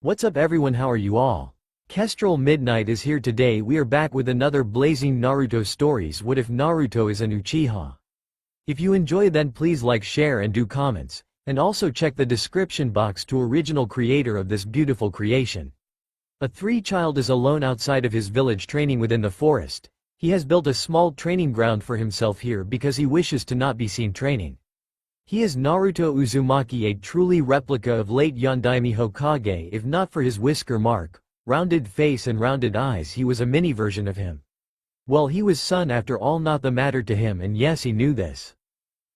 What's up everyone, how are you all? Kestrel Midnight is here today. We are back with another blazing Naruto stories. What if Naruto is an Uchiha? If you enjoy, then please like, share and do comments, and also check the description box to original creator of this beautiful creation. A child is alone outside of his village training within the forest. He has built a small training ground for himself here because he wishes to not be seen training. He is Naruto Uzumaki, a truly replica of late Yondaime Hokage. If not for his whisker mark, rounded face and rounded eyes, he was a mini version of him. Well, he was son after all, not the matter to him, and yes, he knew this.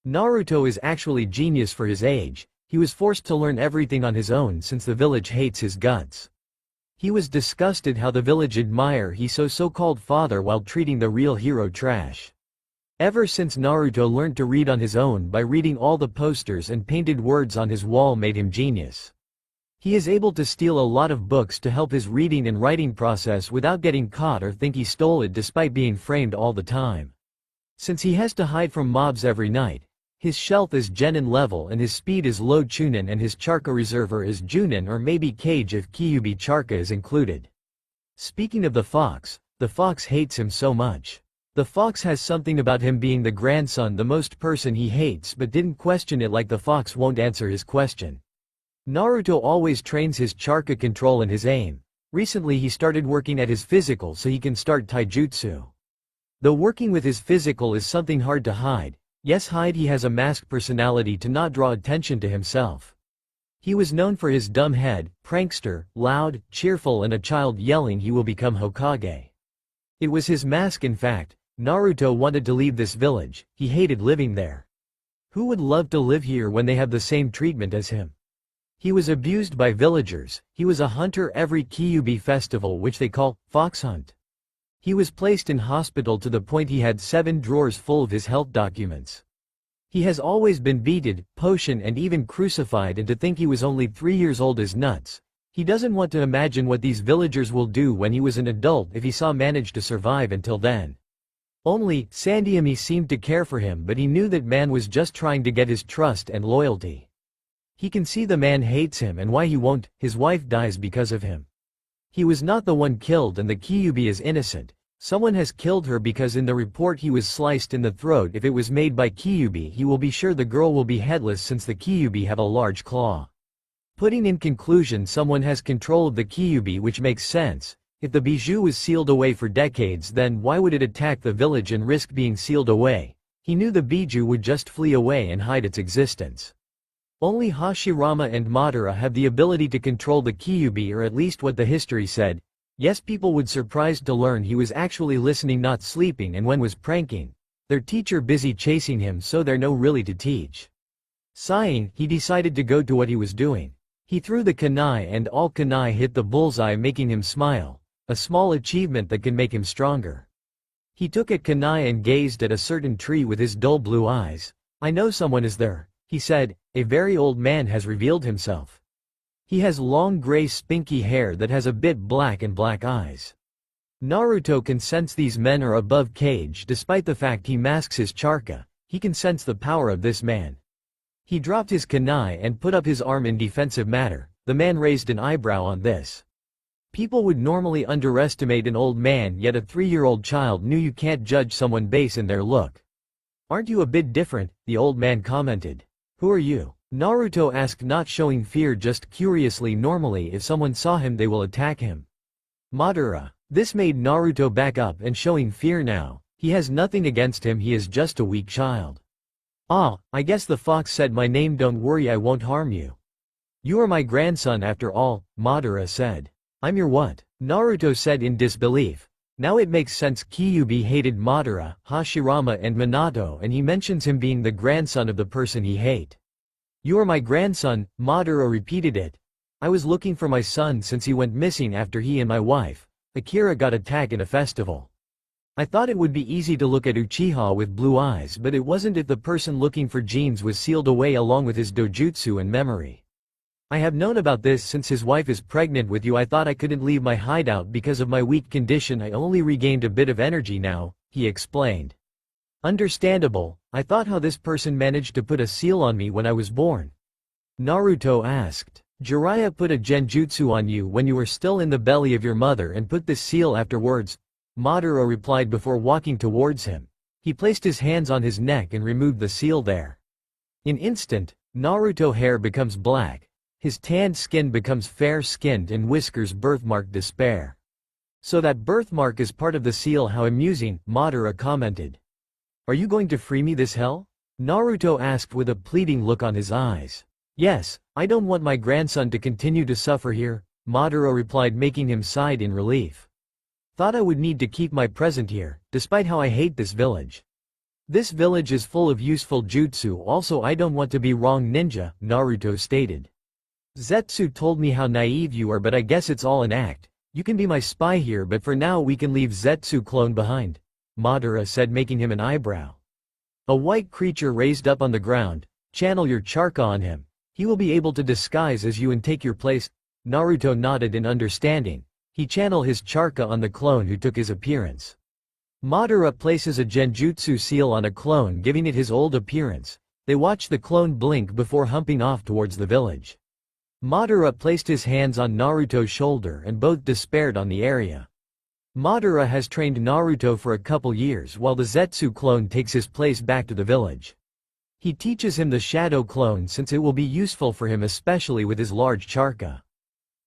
Naruto is actually genius for his age. He was forced to learn everything on his own since the village hates his guts. He was disgusted how the village admire his so-called father while treating the real hero trash. Ever since Naruto learned to read on his own by reading all the posters and painted words on his wall made him genius. He is able to steal a lot of books to help his reading and writing process without getting caught or think he stole it, despite being framed all the time. Since he has to hide from mobs every night, his shelf is Genin level and his speed is low Chunin, and his Charka reserver is Junin or maybe Kage if Kyuubi Charka is included. Speaking of the fox hates him so much. The fox has something about him being the grandson, the most person he hates, but didn't question it, like the fox won't answer his question. Naruto always trains his Charka control and his aim. Recently he started working at his physical so he can start taijutsu. Though working with his physical is something hard to hide, he has a masked personality to not draw attention to himself. He was known for his dumb head, prankster, loud, cheerful, and a child yelling he will become Hokage. It was his mask. In fact, Naruto wanted to leave this village. He hated living there. Who would love to live here when they have the same treatment as him? He was abused by villagers. He was a hunter every Kyuubi festival, which they call fox hunt. He was placed in hospital to the point he had 7 drawers full of his health documents. He has always been beaten, potioned and even crucified, and to think he was only 3 years old is nuts. He doesn't want to imagine what these villagers will do when he was an adult if he managed to survive until then. Only, Sandyami seemed to care for him, but he knew that man was just trying to get his trust and loyalty. He can see the man hates him and why he won't. His wife dies because of him. He was not the one killed and the Kyuubi is innocent. Someone has killed her because in the report he was sliced in the throat. If it was made by Kyuubi, he will be sure the girl will be headless since the Kyuubi have a large claw. Putting in conclusion, someone has control of the Kyuubi, which makes sense. If the bijou was sealed away for decades, then why would it attack the village and risk being sealed away? He knew the bijou would just flee away and hide its existence. Only Hashirama and Madara have the ability to control the Kyuubi, or at least what the history said. Yes, people would surprised to learn he was actually listening, not sleeping, and when was pranking. Their teacher busy chasing him, so they're no really to teach. Sighing, he decided to go to what he was doing. He threw the kunai and all kunai hit the bullseye, making him smile. A small achievement that can make him stronger. He took a kunai and gazed at a certain tree with his dull blue eyes. I know someone is there, he said. A very old man has revealed himself. He has long gray spinky hair that has a bit black and black eyes. Naruto can sense these men are above Kage. Despite the fact he masks his Charka, he can sense the power of this man. He dropped his kunai and put up his arm in defensive manner. The man raised an eyebrow on this. People would normally underestimate an old man, yet a 3-year-old child knew you can't judge someone based on their look. Aren't you a bit different? The old man commented. Who are you? Naruto asked, not showing fear, just curiously. Normally if someone saw him they will attack him. Madara. This made Naruto back up and showing fear now. He has nothing against him, he is just a weak child. Ah, I guess the fox said my name. Don't worry, I won't harm you. You are my grandson after all, Madara said. I'm your what? Naruto said in disbelief. Now it makes sense. Kyuubi hated Madara, Hashirama and Minato, and he mentions him being the grandson of the person he hate. You are my grandson, Madara repeated it. I was looking for my son since he went missing after he and my wife, Akira, got attacked in a festival. I thought it would be easy to look at Uchiha with blue eyes, but it wasn't if the person looking for genes was sealed away along with his dojutsu and memory. I have known about this since his wife is pregnant with you. I thought I couldn't leave my hideout because of my weak condition. I only regained a bit of energy now, he explained. Understandable. I thought how this person managed to put a seal on me when I was born. Naruto asked. Jiraiya put a genjutsu on you when you were still in the belly of your mother and put this seal afterwards, Madara replied before walking towards him. He placed his hands on his neck and removed the seal there. In instant, Naruto hair becomes black, his tanned skin becomes fair-skinned and whiskers birthmark despair. So that birthmark is part of the seal, how amusing, Madara commented. Are you going to free me this hell? Naruto asked with a pleading look on his eyes. Yes, I don't want my grandson to continue to suffer here, Madara replied, making him sigh in relief. Thought I would need to keep my present here, despite how I hate this village. This village is full of useful jutsu, also I don't want to be wrong ninja, Naruto stated. Zetsu told me how naive you are, but I guess it's all an act. You can be my spy here, but for now we can leave Zetsu clone behind, Madara said, making him an eyebrow. A white creature raised up on the ground. Channel your charka on him. He will be able to disguise as you and take your place. Naruto nodded in understanding. He channeled his charka on the clone who took his appearance. Madara places a genjutsu seal on a clone, giving it his old appearance. They watch the clone blink before humping off towards the village. Madara placed his hands on Naruto's shoulder and both despaired on the area. Madara has trained Naruto for a couple years while the Zetsu clone takes his place back to the village. He teaches him the shadow clone since it will be useful for him, especially with his large charka.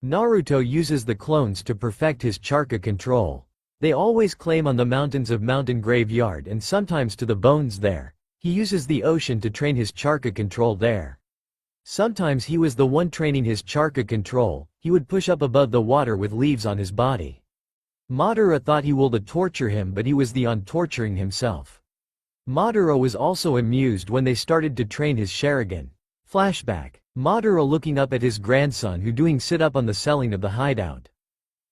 Naruto uses the clones to perfect his charka control. They always claim on the mountains of Mountain Graveyard and sometimes to the bones there. He uses the ocean to train his charka control there. Sometimes he was the one training his charka control. He would push up above the water with leaves on his body. Madara thought he would torture him, but he was the on torturing himself. Madara was also amused when they started to train his Sharingan. Flashback. Madara looking up at his grandson who doing sit-up on the ceiling of the hideout.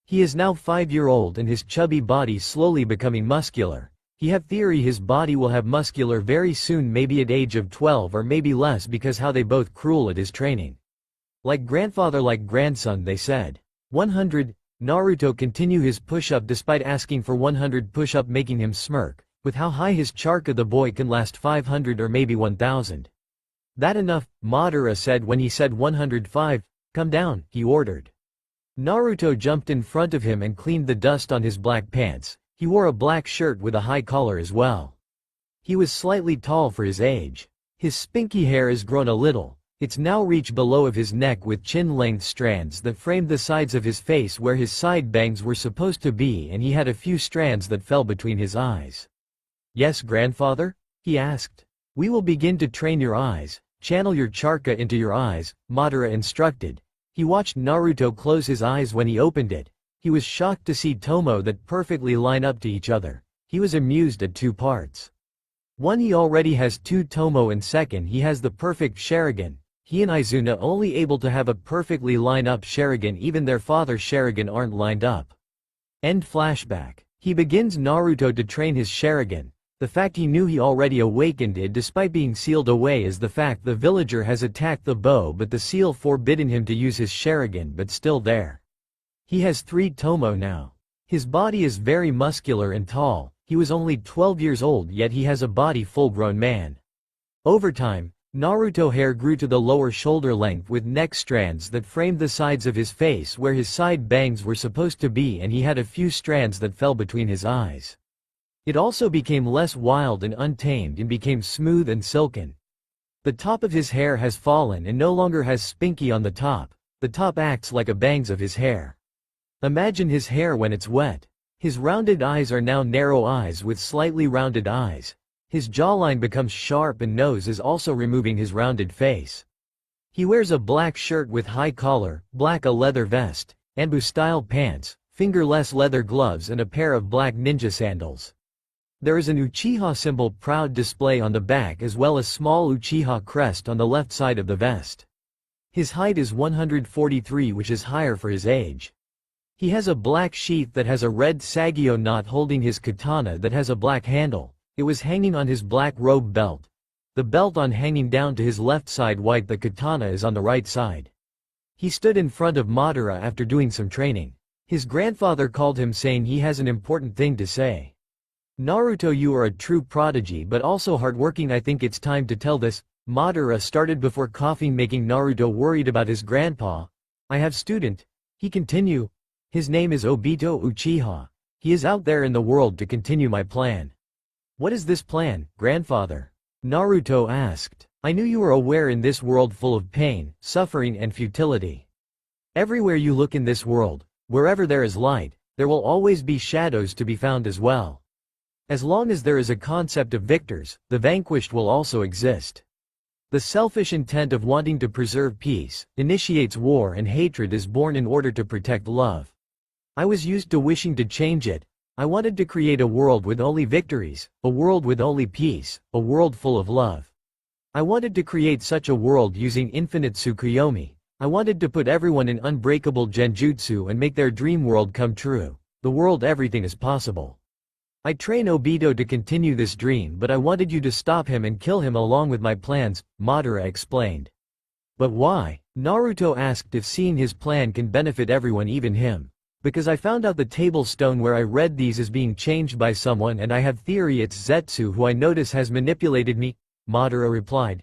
He is now 5-year-old and his chubby body slowly becoming muscular. He have theory his body will have muscular very soon, maybe at age of 12 or maybe less, because how they both cruel at his training. Like grandfather like grandson, they said. 100. Naruto continue his push-up despite asking for 100 push-up, making him smirk. With how high his charka, the boy can last 500 or maybe 1000. That enough, Madara said when he said 105, come down, he ordered. Naruto jumped in front of him and cleaned the dust on his black pants. He wore a black shirt with a high collar as well. He was slightly tall for his age. His spinky hair is grown a little. It's now reached below of his neck with chin-length strands that framed the sides of his face where his side bangs were supposed to be, and he had a few strands that fell between his eyes. Yes, grandfather? He asked. We will begin to train your eyes. Channel your charka into your eyes, Madara instructed. He watched Naruto close his eyes when he opened it. He was shocked to see Tomo that perfectly line up to each other. He was amused at 2 parts. 1, he already has 2 Tomo, and 2nd, he has the perfect Sharingan. He and Izuna only able to have a perfectly line up Sharingan, even their father Sharingan aren't lined up. End flashback. He begins Naruto to train his Sharingan. The fact he knew he already awakened it despite being sealed away is the fact the villager has attacked the bow, but the seal forbidden him to use his Sharingan, but still there. He has 3 Tomo now. His body is very muscular and tall. He was only 12 years old, yet he has a body full-grown man. Over time, Naruto hair grew to the lower shoulder length with neck strands that framed the sides of his face where his side bangs were supposed to be, and he had a few strands that fell between his eyes. It also became less wild and untamed and became smooth and silken. The top of his hair has fallen and no longer has spinky on the top. The top acts like a bangs of his hair. Imagine his hair when it's wet. His rounded eyes are now narrow eyes with slightly rounded eyes. His jawline becomes sharp and nose is also removing his rounded face. He wears a black shirt with high collar, black a leather vest, Anbu-style pants, fingerless leather gloves and a pair of black ninja sandals. There is an Uchiha symbol proud display on the back as well as small Uchiha crest on the left side of the vest. His height is 143, which is higher for his age. He has a black sheath that has a red Sagyo knot holding his katana that has a black handle. It was hanging on his black robe belt. The belt on hanging down to his left side white, the katana is on the right side. He stood in front of Madara after doing some training. His grandfather called him saying he has an important thing to say. Naruto, you are a true prodigy but also hardworking. I think it's time to tell this. Madara started before coughing, making Naruto worried about his grandpa. I have student. He continue. His name is Obito Uchiha. He is out there in the world to continue my plan. What is this plan, grandfather? Naruto asked. I knew you were aware in this world full of pain, suffering and futility. Everywhere you look in this world, wherever there is light, there will always be shadows to be found as well. As long as there is a concept of victors, the vanquished will also exist. The selfish intent of wanting to preserve peace, initiates war and hatred is born in order to protect love. I was used to wishing to change it. I wanted to create a world with only victories, a world with only peace, a world full of love. I wanted to create such a world using infinite Tsukuyomi. I wanted to put everyone in unbreakable genjutsu and make their dream world come true. The world everything is possible. I train Obito to continue this dream, but I wanted you to stop him and kill him along with my plans, Madara explained. But why? Naruto asked if seeing his plan can benefit everyone, even him. Because I found out the table stone where I read these is being changed by someone and I have theory it's Zetsu who I notice has manipulated me, Madara replied.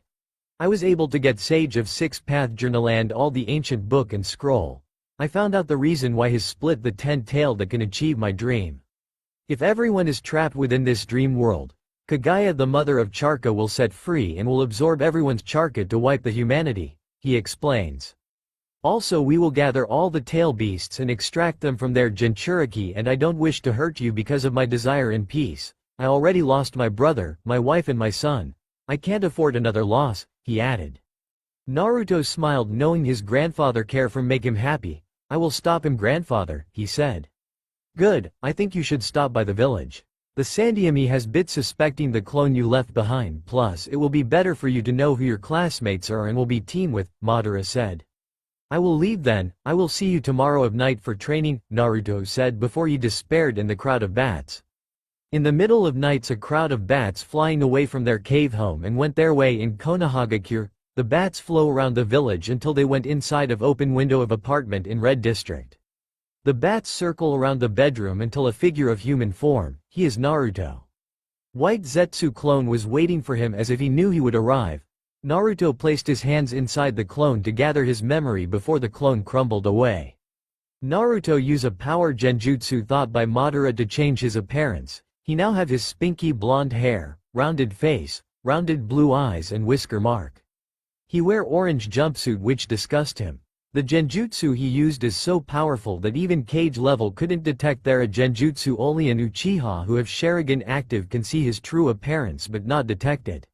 I was able to get Sage of Sixth Path Journal and all the ancient book and scroll. I found out the reason why his split the 10-tail that can achieve my dream. If everyone is trapped within this dream world, Kagaya the mother of Charka will set free and will absorb everyone's Charka to wipe the humanity, he explains. Also we will gather all the tail beasts and extract them from their Jinchuriki, and I don't wish to hurt you because of my desire in peace. I already lost my brother, my wife and my son. I can't afford another loss, he added. Naruto smiled knowing his grandfather care for make him happy. I will stop him grandfather, he said. Good, I think you should stop by the village. The Sandiami has bit suspecting the clone you left behind, plus it will be better for you to know who your classmates are and will be team with, Madara said. I will leave then, I will see you tomorrow of night for training, Naruto said before he despaired in the crowd of bats. In the middle of nights a crowd of bats flying away from their cave home and went their way in Konohagakure. The bats flew around the village until they went inside of open window of apartment in Red District. The bats circle around the bedroom until a figure of human form, he is Naruto. White Zetsu clone was waiting for him as if he knew he would arrive. Naruto placed his hands inside the clone to gather his memory before the clone crumbled away. Naruto used a power genjutsu thought by Madara to change his appearance. He now have his spinky blonde hair, rounded face, rounded blue eyes and whisker mark. He wear orange jumpsuit which disgust him. The genjutsu he used is so powerful that even Kage level couldn't detect there a genjutsu. Only an Uchiha who have Sharingan active can see his true appearance but not detect it.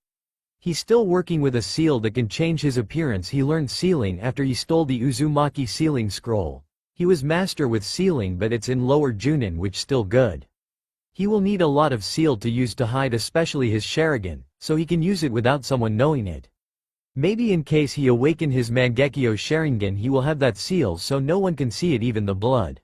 He's still working with a seal that can change his appearance. He learned sealing after he stole the Uzumaki sealing scroll. He was master with sealing but it's in lower Junin which still good. He will need a lot of seal to use to hide especially his Sharingan, so he can use it without someone knowing it. Maybe in case he awaken his Mangekyo Sharingan he will have that seal so no one can see it even the blood.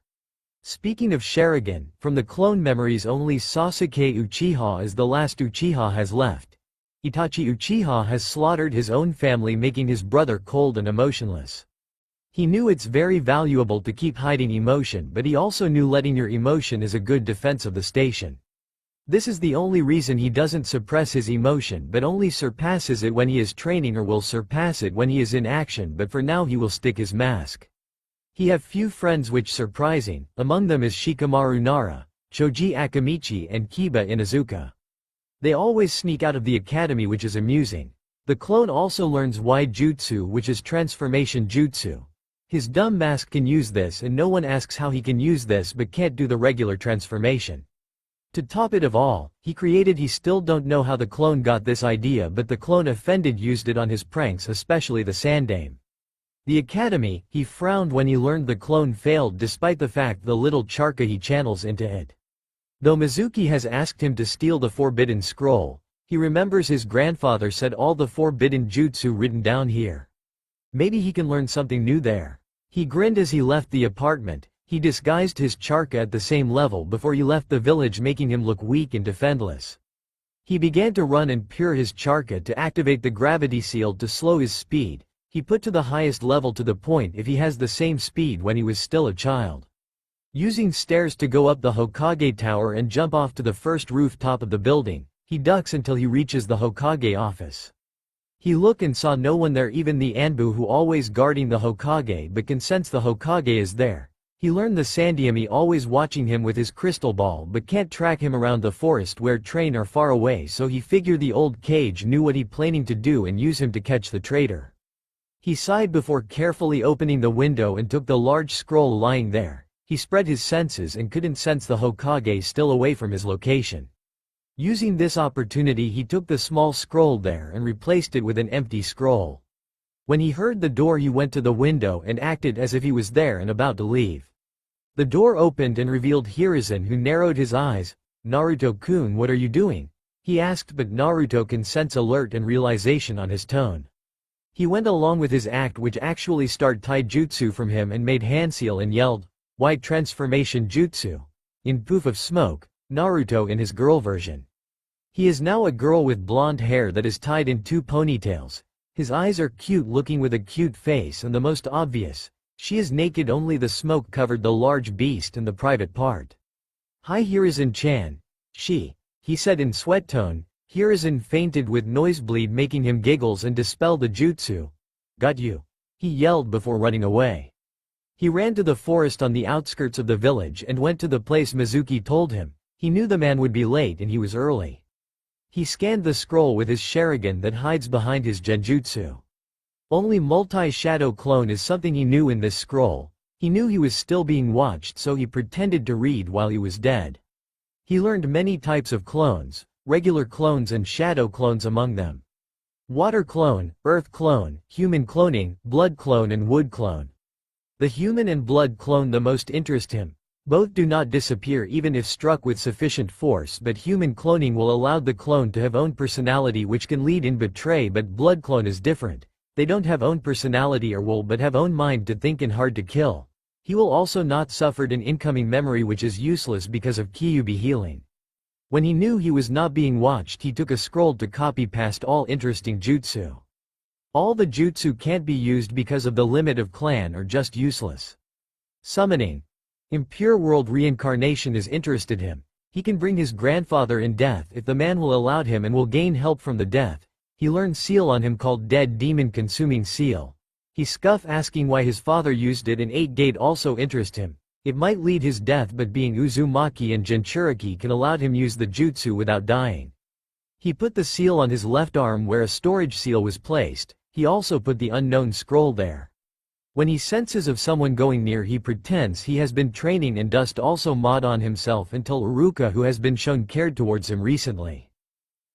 Speaking of Sharingan, from the clone memories only Sasuke Uchiha is the last Uchiha has left. Itachi Uchiha has slaughtered his own family making his brother cold and emotionless. He knew it's very valuable to keep hiding emotion but he also knew letting your emotion is a good defense of the station. This is the only reason he doesn't suppress his emotion but only surpasses it when he is training or will surpass it when he is in action, but for now he will stick his mask. He have few friends which surprising, among them is Shikamaru Nara, Choji Akamichi and Kiba Inuzuka. They always sneak out of the academy which is amusing. The clone also learns Wai Jutsu which is transformation jutsu. His dumb mask can use this and no one asks how he can use this but can't do the regular transformation. To top it of all, he still don't know how the clone got this idea but the clone offended used it on his pranks, especially the Sandame. The academy, he frowned when he learned the clone failed despite the fact the little Charka he channels into it. Though Mizuki has asked him to steal the forbidden scroll, he remembers his grandfather said all the forbidden jutsu written down here. Maybe he can learn something new there. He grinned as he left the apartment. He disguised his Charka at the same level before he left the village making him look weak and defendless. He began to run and pure his Charka to activate the gravity seal to slow his speed. He put to the highest level to the point if he has the same speed when he was still a child. Using stairs to go up the Hokage tower and jump off to the first rooftop of the building, he ducks until he reaches the Hokage office. He looked and saw no one there, even the Anbu who always guarding the Hokage, but can sense the Hokage is there. He learned the Sandyami always watching him with his crystal ball but can't track him around the forest where train are far away, so he figured the old cage knew what he planning to do and use him to catch the traitor. He sighed before carefully opening the window and took the large scroll lying there. He spread his senses and couldn't sense the Hokage still away from his location. Using this opportunity, he took the small scroll there and replaced it with an empty scroll. When he heard the door, he went to the window and acted as if he was there and about to leave. The door opened and revealed Hiruzen, who narrowed his eyes. "Naruto-kun, what are you doing?" he asked, but Naruto can sense alert and realization on his tone. He went along with his act, which actually started taijutsu from him and made hand seal and yelled, "White transformation jutsu!" in poof of smoke, Naruto in his girl version. He is now a girl with blonde hair that is tied in 2 ponytails. His eyes are cute looking with a cute face, and the most obvious, she is naked, only the smoke covered the large beast and the private part. "Hi Hiruzen-chan." He said in sweat tone. Hiruzen fainted with nosebleed, making him giggles and dispel the jutsu. "Got you," he yelled before running away. He ran to the forest on the outskirts of the village and went to the place Mizuki told him. He knew the man would be late and he was early. He scanned the scroll with his Sharingan that hides behind his genjutsu. Only multi-shadow clone is something he knew in this scroll. He knew he was still being watched, so he pretended to read while he was dead. He learned many types of clones, regular clones and shadow clones among them. Water clone, earth clone, human cloning, blood clone and wood clone. The human and blood clone the most interest him. Both do not disappear even if struck with sufficient force, but human cloning will allow the clone to have own personality, which can lead in betray, but blood clone is different. They don't have own personality or will but have own mind to think and hard to kill. He will also not suffered an incoming memory, which is useless because of Kyuubi healing. When he knew he was not being watched, he took a scroll to copy past all interesting jutsu. All the jutsu can't be used because of the limit of clan, or just useless. Summoning. Impure world reincarnation is interested him. He can bring his grandfather in death if the man will allow him and will gain help from the death. He learned seal on him called dead demon consuming seal. He scuff asking why his father used it, and 8 gate also interest him. It might lead his death, but being Uzumaki and Jinchuriki can allow him use the jutsu without dying. He put the seal on his left arm where a storage seal was placed. He also put the unknown scroll there. When he senses of someone going near, he pretends he has been training and dust also mod on himself until Iruka, who has been shown cared towards him recently.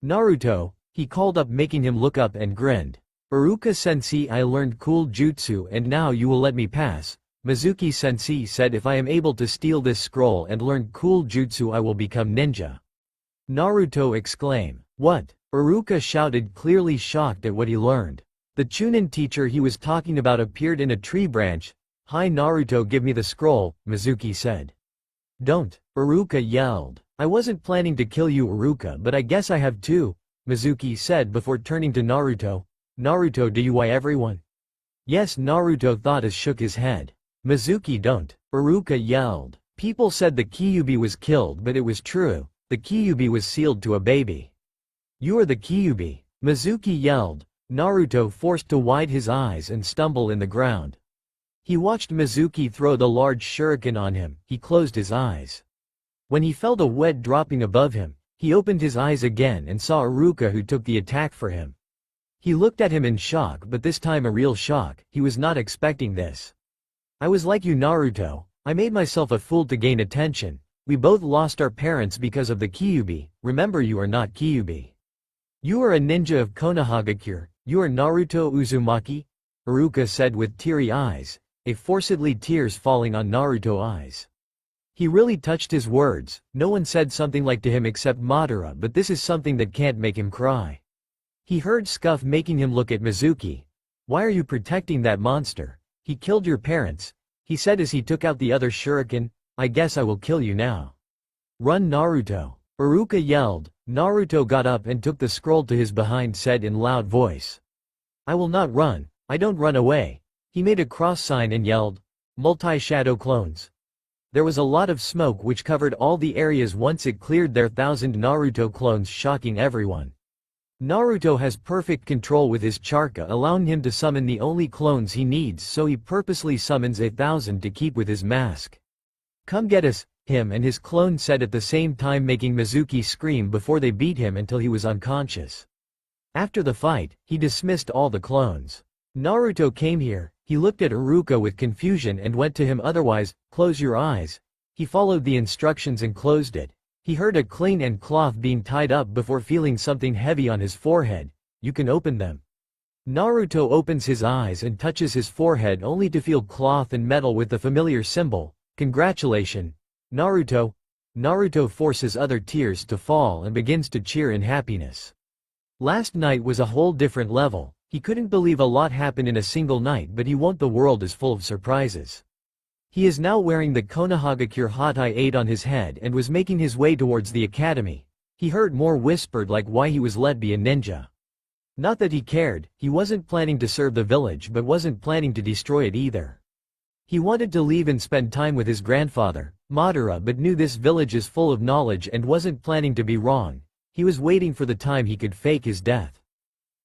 "Naruto," he called up, making him look up and grinned. "Iruka-sensei, I learned cool jutsu and now you will let me pass." Mizuki-sensei said, "If I am able to steal this scroll and learn cool jutsu, I will become ninja." Naruto exclaimed. "What?" Iruka shouted, clearly shocked at what he learned. The Chunin teacher he was talking about appeared in a tree branch. "Hi Naruto, give me the scroll," Mizuki said. "Don't," Iruka yelled. "I wasn't planning to kill you, Iruka, but I guess I have to," Mizuki said before turning to Naruto. "Naruto, do you why everyone?" "Yes," Naruto thought as shook his head. "Mizuki, don't," Iruka yelled. "People said the Kyuubi was killed, but it was true. The Kyuubi was sealed to a baby." "You are the Kyuubi," Mizuki yelled. Naruto forced to wide his eyes and stumble in the ground. He watched Mizuki throw the large shuriken on him. He closed his eyes. When he felt a wet dropping above him, he opened his eyes again and saw Iruka, who took the attack for him. He looked at him in shock, but this time a real shock. He was not expecting this. "I was like you, Naruto. I made myself a fool to gain attention. We both lost our parents because of the Kyuubi. Remember, you are not Kyuubi. You are a ninja of Konohagakure. You are Naruto Uzumaki," Iruka said with teary eyes, forcedly tears falling on Naruto's eyes. He really touched his words. No one said something like to him except Madara, but this is something that can't make him cry. He heard scuff making him look at Mizuki. "Why are you protecting that monster? He killed your parents," he said as he took out the other shuriken. "I guess I will kill you now." "Run, Naruto," Iruka yelled. Naruto got up and took the scroll to his behind, said in loud voice. "I will not run. I don't run away." He made a cross sign and yelled, "Multi-shadow clones." There was a lot of smoke which covered all the areas. Once it cleared, there 1,000 Naruto clones, shocking everyone. Naruto has perfect control with his chakra, allowing him to summon the only clones he needs, so he purposely summons 1,000 to keep with his mask. "Come get us," him and his clone said at the same time, making Mizuki scream before they beat him until he was unconscious. After the fight, he dismissed all the clones. Naruto came here, he looked at Iruka with confusion and went to him. "Otherwise, close your eyes." He followed the instructions and closed it. He heard a cling and cloth being tied up before feeling something heavy on his forehead. "You can open them." Naruto opens his eyes and touches his forehead only to feel cloth and metal with the familiar symbol. "Congratulations, Naruto." Naruto forces other tears to fall and begins to cheer in happiness. Last night was a whole different level. He couldn't believe a lot happened in a single night, but the world is full of surprises. He is now wearing the Konohagakure Hatai 8 on his head and was making his way towards the academy. He heard more whispered like why he was let be a ninja. Not that he cared, he wasn't planning to serve the village but wasn't planning to destroy it either. He wanted to leave and spend time with his grandfather, Madara, but knew this village is full of knowledge and wasn't planning to be wrong. He was waiting for the time he could fake his death.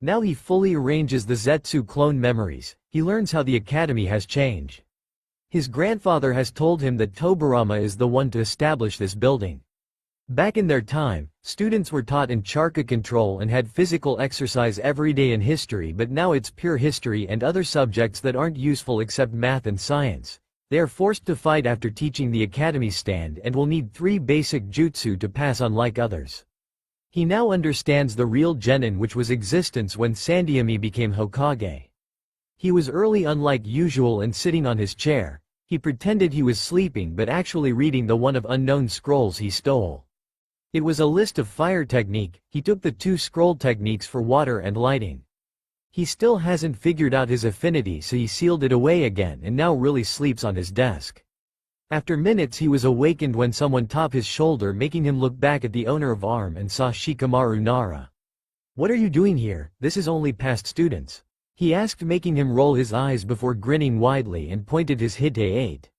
Now he fully arranges the Zetsu clone memories. He learns how the academy has changed. His grandfather has told him that Tobirama is the one to establish this building. Back in their time, students were taught in chakra control and had physical exercise every day in history, but now it's pure history and other subjects that aren't useful except math and science. They are forced to fight after teaching the academy stand and will need 3 basic jutsu to pass on like others. He now understands the real genin, which was existence when Sandyami became Hokage. He was early unlike usual and sitting on his chair. He pretended he was sleeping but actually reading the one of unknown scrolls he stole. It was a list of fire technique. He took the 2 scroll techniques for water and lighting. He still hasn't figured out his affinity, so he sealed it away again and now really sleeps on his desk. After minutes he was awakened when someone tapped his shoulder, making him look back at the owner of ARM and saw Shikamaru Nara. "What are you doing here? This is only past students," he asked, making him roll his eyes before grinning widely and pointed his Hite 8.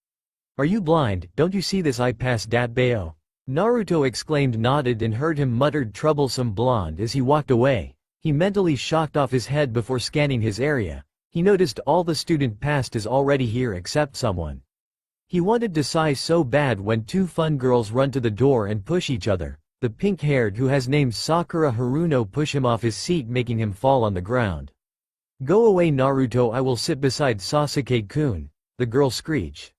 "Are you blind? Don't you see this I pass dat bayo?" Naruto exclaimed, nodded and heard him muttered troublesome blonde as he walked away. He mentally shocked off his head before scanning his area. He noticed all the student past is already here except someone. He wanted to sigh so bad when 2 fun girls run to the door and push each other. The pink-haired who has named Sakura Haruno push him off his seat, making him fall on the ground. "Go away Naruto, I will sit beside Sasuke-kun," the girl screeched.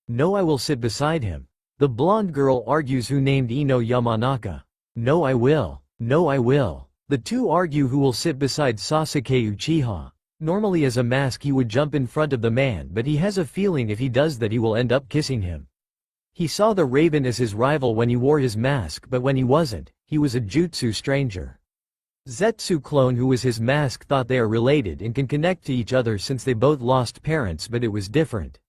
"No, I will sit beside him," the blonde girl argues, who named Ino Yamanaka. "No, I will. No, I will." The 2 argue who will sit beside Sasuke Uchiha. Normally as a mask he would jump in front of the man, but he has a feeling if he does that he will end up kissing him. He saw the Raven as his rival when he wore his mask, but when he wasn't, he was a jutsu stranger. Zetsu clone who was his mask thought they are related and can connect to each other since they both lost parents, but it was different.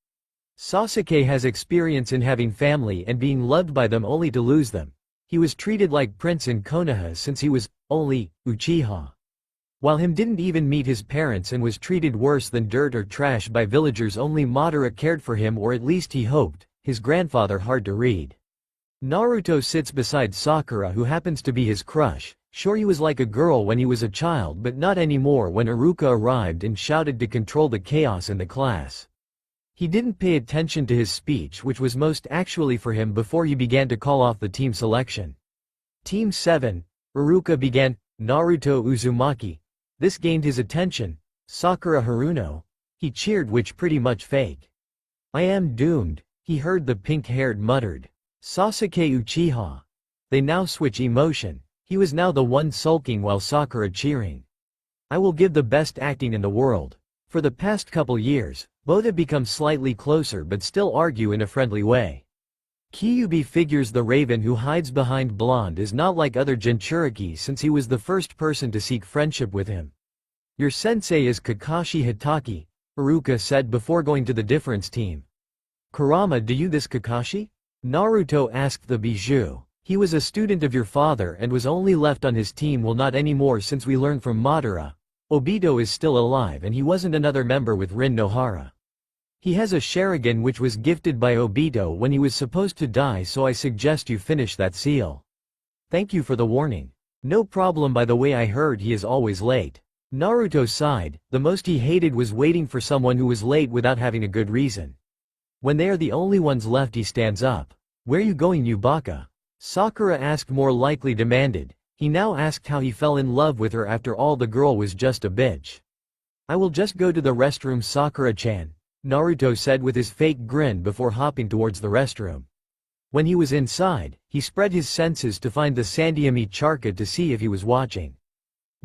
Sasuke has experience in having family and being loved by them only to lose them. He was treated like Prince in Konoha since he was only Uchiha. While him didn't even meet his parents and was treated worse than dirt or trash by villagers, only Madara cared for him, or at least he hoped. His grandfather hard to read. Naruto sits beside Sakura, who happens to be his crush. Sure, he was like a girl when he was a child, but not anymore when Iruka arrived and shouted to control the chaos in the class. He didn't pay attention to his speech, which was most actually for him, before he began to call off the team selection. Team 7, Iruka began, Naruto Uzumaki. This gained his attention. Sakura Haruno. He cheered, which pretty much fake. "I am doomed," he heard the pink-haired muttered. Sasuke Uchiha. They now switch emotion. He was now the one sulking while Sakura cheering. "I will give the best acting in the world." For the past couple years, both have become slightly closer but still argue in a friendly way. Kyuubi figures the Raven who hides behind blonde is not like other Jinchuriki since he was the first person to seek friendship with him. "Your sensei is Kakashi Hitaki," Iruka said before going to the difference team. "Kurama, do you this Kakashi?" Naruto asked the Bijou. "He was a student of your father and was only left on his team, well, not anymore since we learned from Madara. Obito is still alive and he wasn't another member with Rin Nohara. He has a Sharingan which was gifted by Obito when he was supposed to die, so I suggest you finish that seal." "Thank you for the warning." No problem, by the way, I heard he is always late. Naruto sighed. The most he hated was waiting for someone who was late without having a good reason. When they are the only ones left, he stands up. Where you going, you baka? Sakura asked, more likely demanded. He now asked how he fell in love with her after all. The girl was just a bitch. I will just go to the restroom, Sakura-chan, Naruto said with his fake grin before hopping towards the restroom. When he was inside, he spread his senses to find the Sandyami Charka to see if he was watching.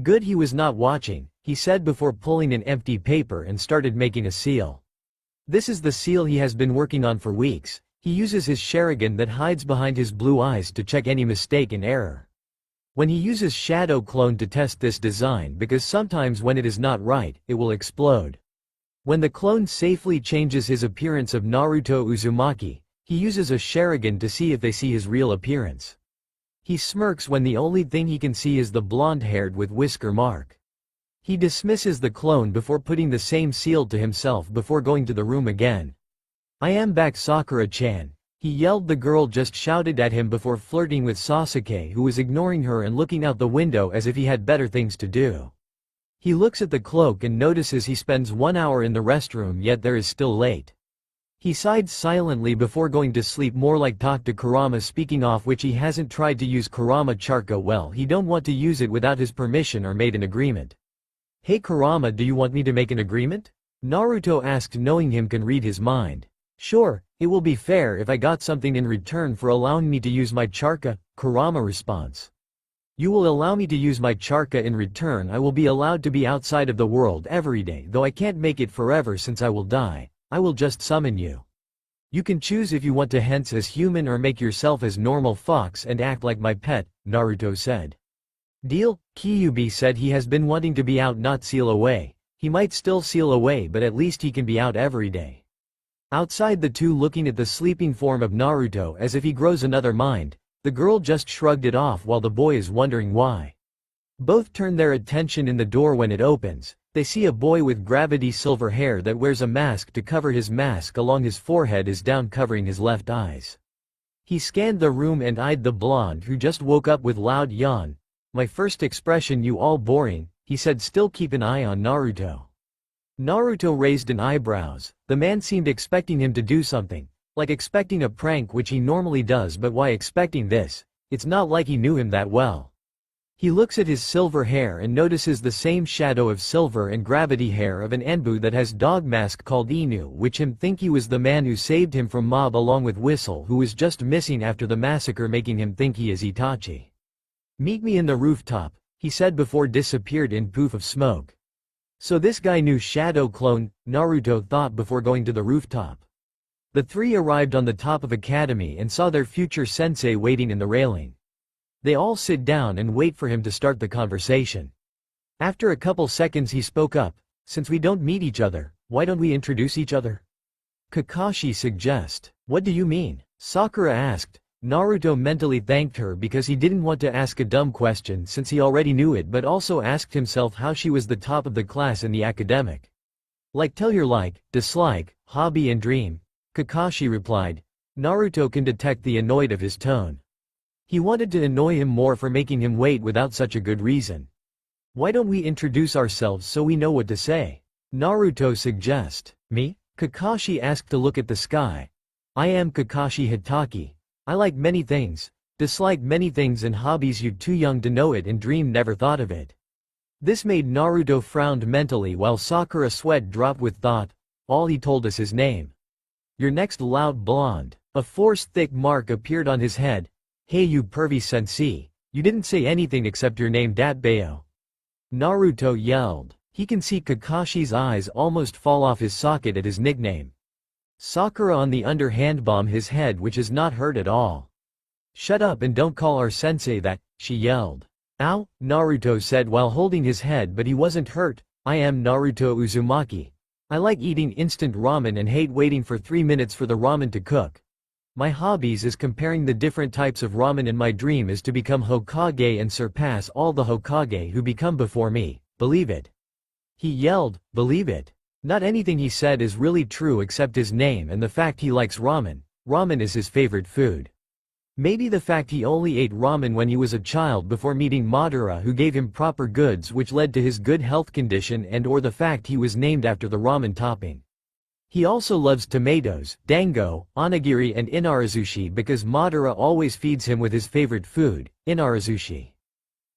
Good, he was not watching, he said before pulling an empty paper and started making a seal. This is the seal he has been working on for weeks. He uses his Sharingan that hides behind his blue eyes to check any mistake and error. When he uses Shadow Clone to test this design, because sometimes when it is not right, it will explode. When the clone safely changes his appearance of Naruto Uzumaki, he uses a Sharingan to see if they see his real appearance. He smirks when the only thing he can see is the blonde-haired with whisker mark. He dismisses the clone before putting the same seal to himself before going to the room again. I am back, Sakura-chan, he yelled. The girl just shouted at him before flirting with Sasuke, who was ignoring her and looking out the window as if he had better things to do. He looks at the cloak and notices he spends 1 hour in the restroom, yet there is still late. He sighed silently before going to sleep, more like talk to Kurama, speaking off which he hasn't tried to use Kurama Charka well. He don't want to use it without his permission or made an agreement. Hey Kurama, do you want me to make an agreement? Naruto asked, knowing him can read his mind. Sure, it will be fair if I got something in return for allowing me to use my Charka, Kurama responds. You will allow me to use my Charka in return. I will be allowed to be outside of the world every day, though I can't make it forever since I will die. I will just summon you. You can choose if you want to hence as human or make yourself as normal fox and act like my pet, Naruto said. Deal, Kyuubi said. He has been wanting to be out, not seal away. He might still seal away, but at least he can be out every day. Outside, the two looking at the sleeping form of Naruto as if he grows another mind, the girl just shrugged it off while the boy is wondering why. Both turn their attention in the door. When it opens, they see a boy with gravity silver hair that wears a mask to cover his mask along his forehead is down, covering his left eyes. He scanned the room and eyed the blonde who just woke up with loud yawn. My first expression, you all boring, he said, still keep an eye on Naruto. Naruto raised an eyebrows. The man seemed expecting him to do something, like expecting a prank, which he normally does, but why expecting this? It's not like he knew him that well. He looks at his silver hair and notices the same shadow of silver and gravity hair of an Enbu that has dog mask called Inu, which him think he was the man who saved him from mob along with Whistle, who was just missing after the massacre, making him think he is Itachi. Meet me in the rooftop, he said before disappeared in poof of smoke. So this guy knew Shadow Clone, Naruto thought before going to the rooftop. The three arrived on the top of Academy and saw their future sensei waiting in the railing. They all sit down and wait for him to start the conversation. After a couple seconds he spoke up, since we don't meet each other, why don't we introduce each other? Kakashi suggests. What do you mean? Sakura asked. Naruto mentally thanked her because he didn't want to ask a dumb question since he already knew it, but also asked himself how she was the top of the class in the academic. Like, tell your like, dislike, hobby and dream, Kakashi replied. Naruto can detect the annoyed of his tone. He wanted to annoy him more for making him wait without such a good reason. Why don't we introduce ourselves so we know what to say? Naruto suggests. Me? Kakashi asked to look at the sky. I am Kakashi Hitaki. I like many things, dislike many things, and hobbies you too young to know it and dream never thought of it. This made Naruto frowned mentally while Sakura sweat dropped with thought. All he told us his name. Your next, loud blonde. A forced thick mark appeared on his head. Hey you pervy sensei, you didn't say anything except your name, Datbayo. Naruto yelled. He can see Kakashi's eyes almost fall off his socket at his nickname. Sakura on the other hand bombed his head, which is not hurt at all. Shut up and don't call our sensei that, she yelled. Ow, Naruto said while holding his head, but he wasn't hurt. I am Naruto Uzumaki. I like eating instant ramen and hate waiting for 3 minutes for the ramen to cook. My hobbies is comparing the different types of ramen, and my dream is to become Hokage and surpass all the Hokage who become before me. Believe it. He yelled, believe it. Not anything he said is really true except his name and the fact he likes ramen. Ramen is his favorite food. Maybe the fact he only ate ramen when he was a child before meeting Madara who gave him proper goods which led to his good health condition, and or the fact he was named after the ramen topping. He also loves tomatoes, dango, onigiri and inarazushi because Madara always feeds him with his favorite food, inarazushi.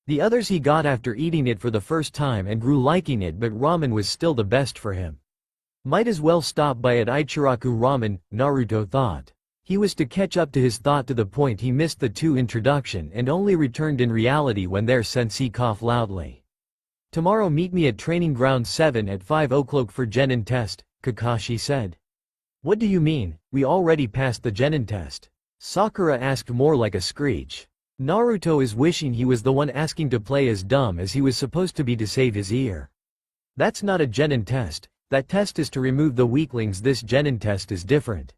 The others he got after eating it for the first time and grew liking it, but ramen was still the best for him. Might as well stop by at Ichiraku Ramen, Naruto thought. He was to catch up to his thought to the point he missed the two introduction and only returned in reality when their sensei coughed loudly. Tomorrow meet me at Training Ground 7 at 5 o'clock for Genin test, Kakashi said. What do you mean, we already passed the Genin test? Sakura asked more like a screech. Naruto is wishing he was the one asking to play as dumb as he was supposed to be to save his ear. That's not a Genin test, that test is to remove the weaklings. This Genin test is different.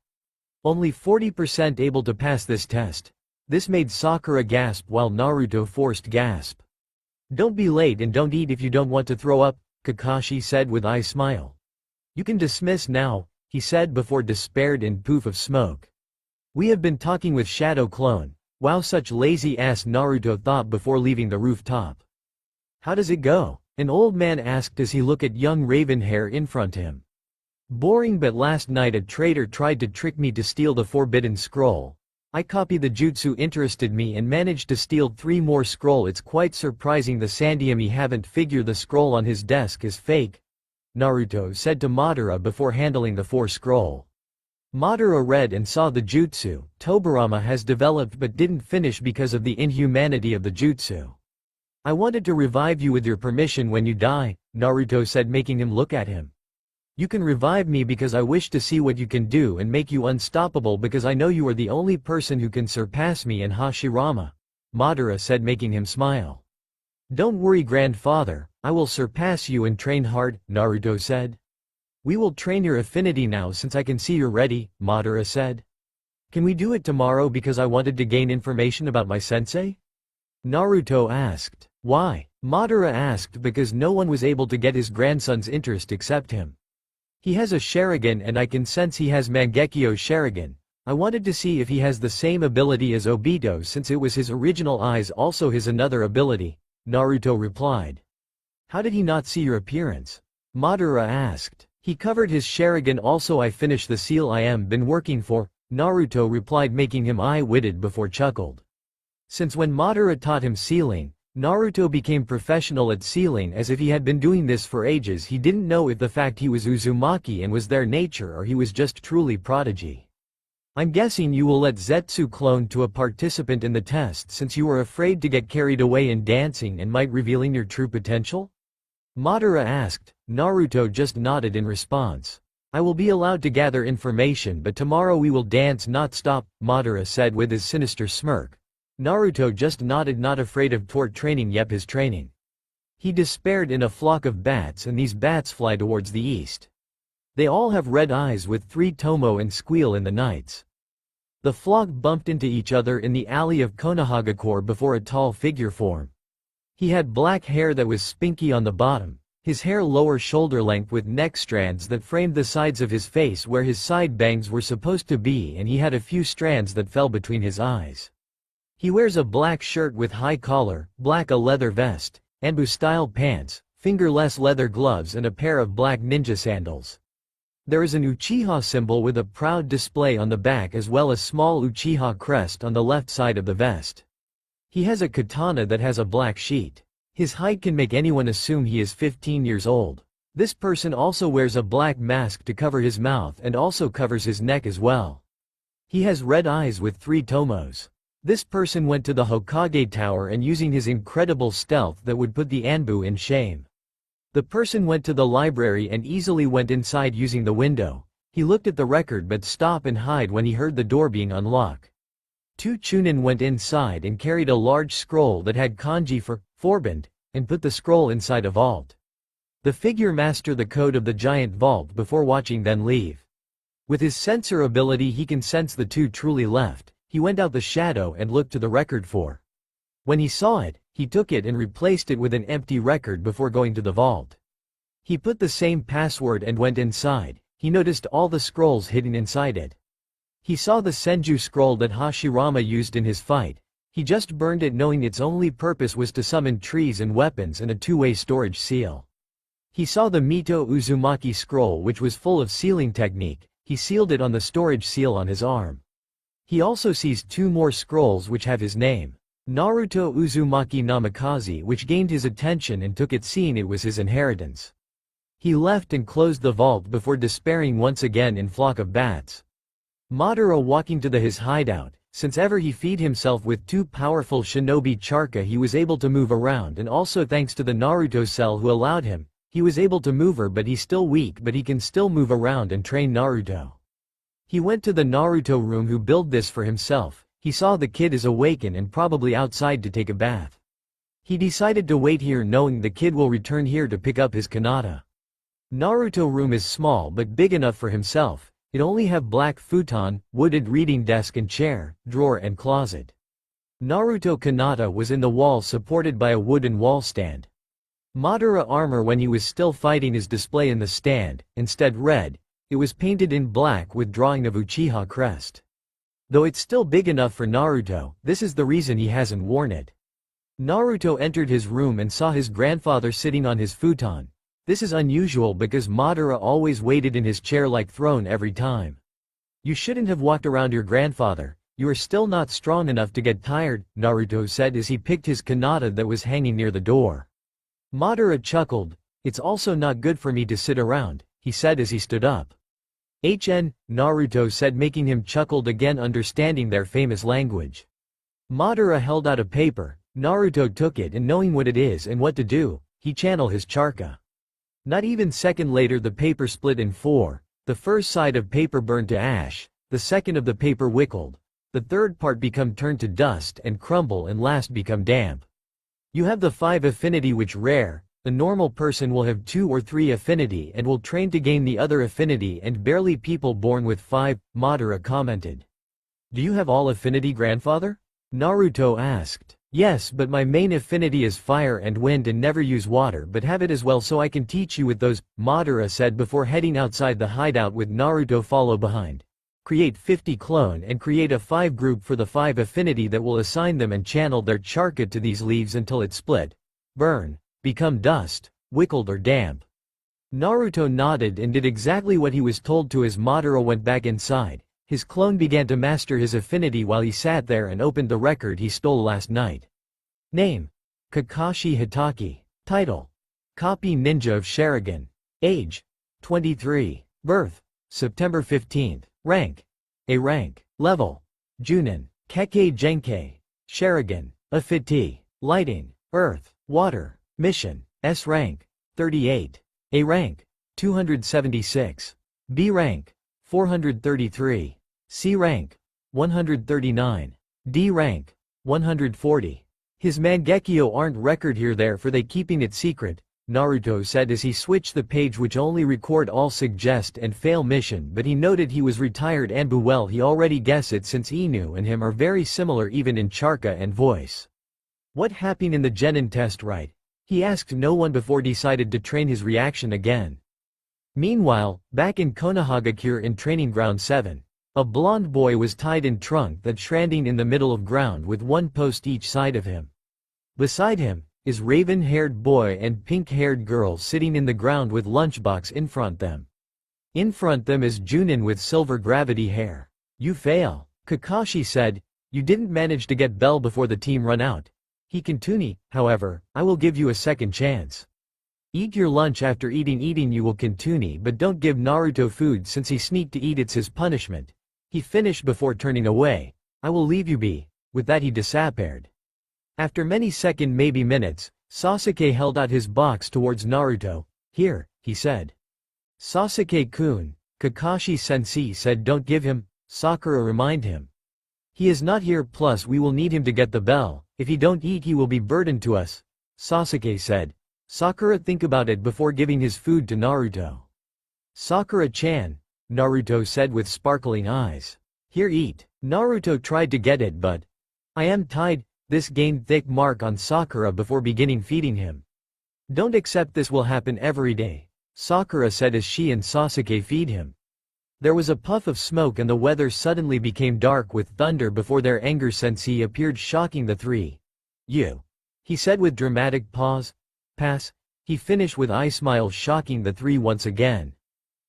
Only 40% able to pass this test. This made Sakura gasp while Naruto forced gasp. Don't be late and don't eat if you don't want to throw up, Kakashi said with eye smile. You can dismiss now, he said before despaired in poof of smoke. We have been talking with Shadow Clone. Wow, such lazy ass, Naruto thought before leaving the rooftop. How does it go? An old man asked as he looked at young Ravenhair in front him. Boring, but last night a traitor tried to trick me to steal the forbidden scroll. I copied the jutsu interested me and managed to steal 3 more scroll. It's quite surprising the Sandyami haven't figured the scroll on his desk is fake, Naruto said to Madara before handling the 4 scroll. Madara read and saw the jutsu Tobirama has developed but didn't finish because of the inhumanity of the jutsu. I wanted to revive you with your permission when you die, Naruto said, making him look at him. You can revive me because I wish to see what you can do and make you unstoppable because I know you are the only person who can surpass me and Hashirama, Madara said, making him smile. Don't worry, grandfather, I will surpass you and train hard, Naruto said. We will train your affinity now since I can see you're ready, Madara said. Can we do it tomorrow because I wanted to gain information about my sensei? Naruto asked. Why? Madara asked because no one was able to get his grandson's interest except him. He has a Sharingan and I can sense he has Mangekyo Sharingan. I wanted to see if he has the same ability as Obito since it was his original eyes, also his another ability, Naruto replied. How did he not see your appearance? Madara asked. He covered his Sharingan. Also I finished the seal I am been working for, Naruto replied, making him eye-witted before chuckled. Since when Madara taught him sealing, Naruto became professional at sealing as if he had been doing this for ages. He didn't know if the fact he was Uzumaki and was their nature or he was just truly prodigy. I'm guessing you will let Zetsu clone to a participant in the test since you are afraid to get carried away in dancing and might revealing your true potential? Madara asked. Naruto just nodded in response. I will be allowed to gather information, but tomorrow we will dance not stop, Madara said with his sinister smirk. Naruto just nodded, not afraid of tort training. Yep, his training. He despaired in a flock of bats, and these bats fly towards the east. They all have red eyes with 3 tomo and squeal in the nights. The flock bumped into each other in the alley of Konohagakure before a tall figure formed. He had black hair that was spinky on the bottom, his hair lower shoulder length with neck strands that framed the sides of his face where his side bangs were supposed to be, and he had a few strands that fell between his eyes. He wears a black shirt with high collar, black a leather vest, Anbu-style pants, fingerless leather gloves and a pair of black ninja sandals. There is an Uchiha symbol with a proud display on the back as well as small Uchiha crest on the left side of the vest. He has a katana that has a black sheath. His height can make anyone assume he is 15 years old. This person also wears a black mask to cover his mouth and also covers his neck as well. He has red eyes with 3 tomos. This person went to the Hokage Tower and using his incredible stealth that would put the Anbu in shame. The person went to the library and easily went inside using the window. He looked at the record but stopped and hid when he heard the door being unlocked. 2 Chunin went inside and carried a large scroll that had kanji for forbid and put the scroll inside a vault. The figure mastered the code of the giant vault before watching then leave. With his sensor ability he can sense the 2 truly left. He went out the shadow and looked to the record for. When he saw it, he took it and replaced it with an empty record before going to the vault. He put the same password and went inside. He noticed all the scrolls hidden inside it. He saw the Senju scroll that Hashirama used in his fight. He just burned it knowing its only purpose was to summon trees and weapons and a two-way storage seal. He saw the Mito Uzumaki scroll which was full of sealing technique. He sealed it on the storage seal on his arm. He also sees two more scrolls which have his name. Naruto Uzumaki Namikaze, which gained his attention and took it seeing it was his inheritance. He left and closed the vault before despairing once again in flock of bats. Madara walking to his hideout. Since ever he feed himself with two powerful shinobi charka, he was able to move around, and also thanks to the Naruto cell who allowed him, he was able to move her, but he's still weak, but he can still move around and train Naruto. He went to the Naruto room who built this for himself. He saw the kid is awakened and probably outside to take a bath. He decided to wait here knowing the kid will return here to pick up his kanata. Naruto room is small but big enough for himself. It only have black futon, wooded reading desk and chair, drawer and closet. Naruto kanata was in the wall supported by a wooden wall stand. Madara armor when he was still fighting is display in the stand, instead red. It was painted in black with drawing of Uchiha crest. Though it's still big enough for Naruto, this is the reason he hasn't worn it. Naruto entered his room and saw his grandfather sitting on his futon. This is unusual because Madara always waited in his chair like throne every time. You shouldn't have walked around your grandfather, you are still not strong enough to get tired, Naruto said as he picked his kanata that was hanging near the door. Madara chuckled. It's also not good for me to sit around, he said as he stood up. Naruto said making him chuckled again understanding their famous language. Madara held out a paper. Naruto took it and knowing what it is and what to do, he channeled his charka. Not even second later the paper split in four. The first side of paper burned to ash, the second of the paper wickled, the third part become turned to dust and crumble and last become damp. You have the 5 affinity which rare. A normal person will have 2 or 3 affinity and will train to gain the other affinity and barely people born with 5, Madara commented. Do you have all affinity grandfather? Naruto asked. Yes, but my main affinity is fire and wind and never use water but have it as well so I can teach you with those, Madara said before heading outside the hideout with Naruto follow behind. Create 50 clone and create a 5 group for the 5 affinity that will assign them and channel their charka to these leaves until it split, burn, become dust, wickled or damp. Naruto nodded and did exactly what he was told to as Madara went back inside. His clone began to master his affinity while he sat there and opened the record he stole last night. Name: Kakashi Hitaki. Title: Copy Ninja of Sharingan. Age: 23. Birth: September 15. Rank: A rank. Level: Junin. Kekkei Genkei. Sharingan. Affinity: Lighting. Earth, Water. Mission: S rank: 38. A rank: 276. B rank: 433. C rank: 139. D rank: 140. His Mangekyo aren't record here there for they keeping it secret, Naruto said as he switched the page which only record all suggest and fail mission but he noted he was retired and well he already guess it since Inu and him are very similar even in charka and voice. What happened in the Genin test right? He asked no one before decided to train his reaction again. Meanwhile, back in Konohagakure in Training Ground 7, a blonde boy was tied in trunk that standing in the middle of ground with one post each side of him. Beside him, is raven-haired boy and pink-haired girl sitting in the ground with lunchbox in front them. In front them is Junin with silver gravity hair. You fail, Kakashi said, you didn't manage to get Bell before the team run out. He continued, however, I will give you a second chance. Eat your lunch after eating you will continue but don't give Naruto food since he sneaked to eat it's his punishment. He finished before turning away. I will leave you be. With that he disappeared. After many seconds maybe minutes, Sasuke held out his box towards Naruto. Here, he said. Sasuke-kun, Kakashi-sensei said don't give him, Sakura remind him. He is not here plus we will need him to get the bell, if he don't eat he will be burden to us, Sasuke said. Sakura think about it before giving his food to Naruto. Sakura-chan, Naruto said with sparkling eyes. Here eat. Naruto tried to get it but, I am tied, this gained thick mark on Sakura before beginning feeding him. Don't accept this will happen every day, Sakura said as she and Sasuke feed him. There was a puff of smoke and the weather suddenly became dark with thunder before their anger sensei appeared, shocking the three. "You," he said with dramatic pause. "Pass," he finished with eye smile, shocking the three once again.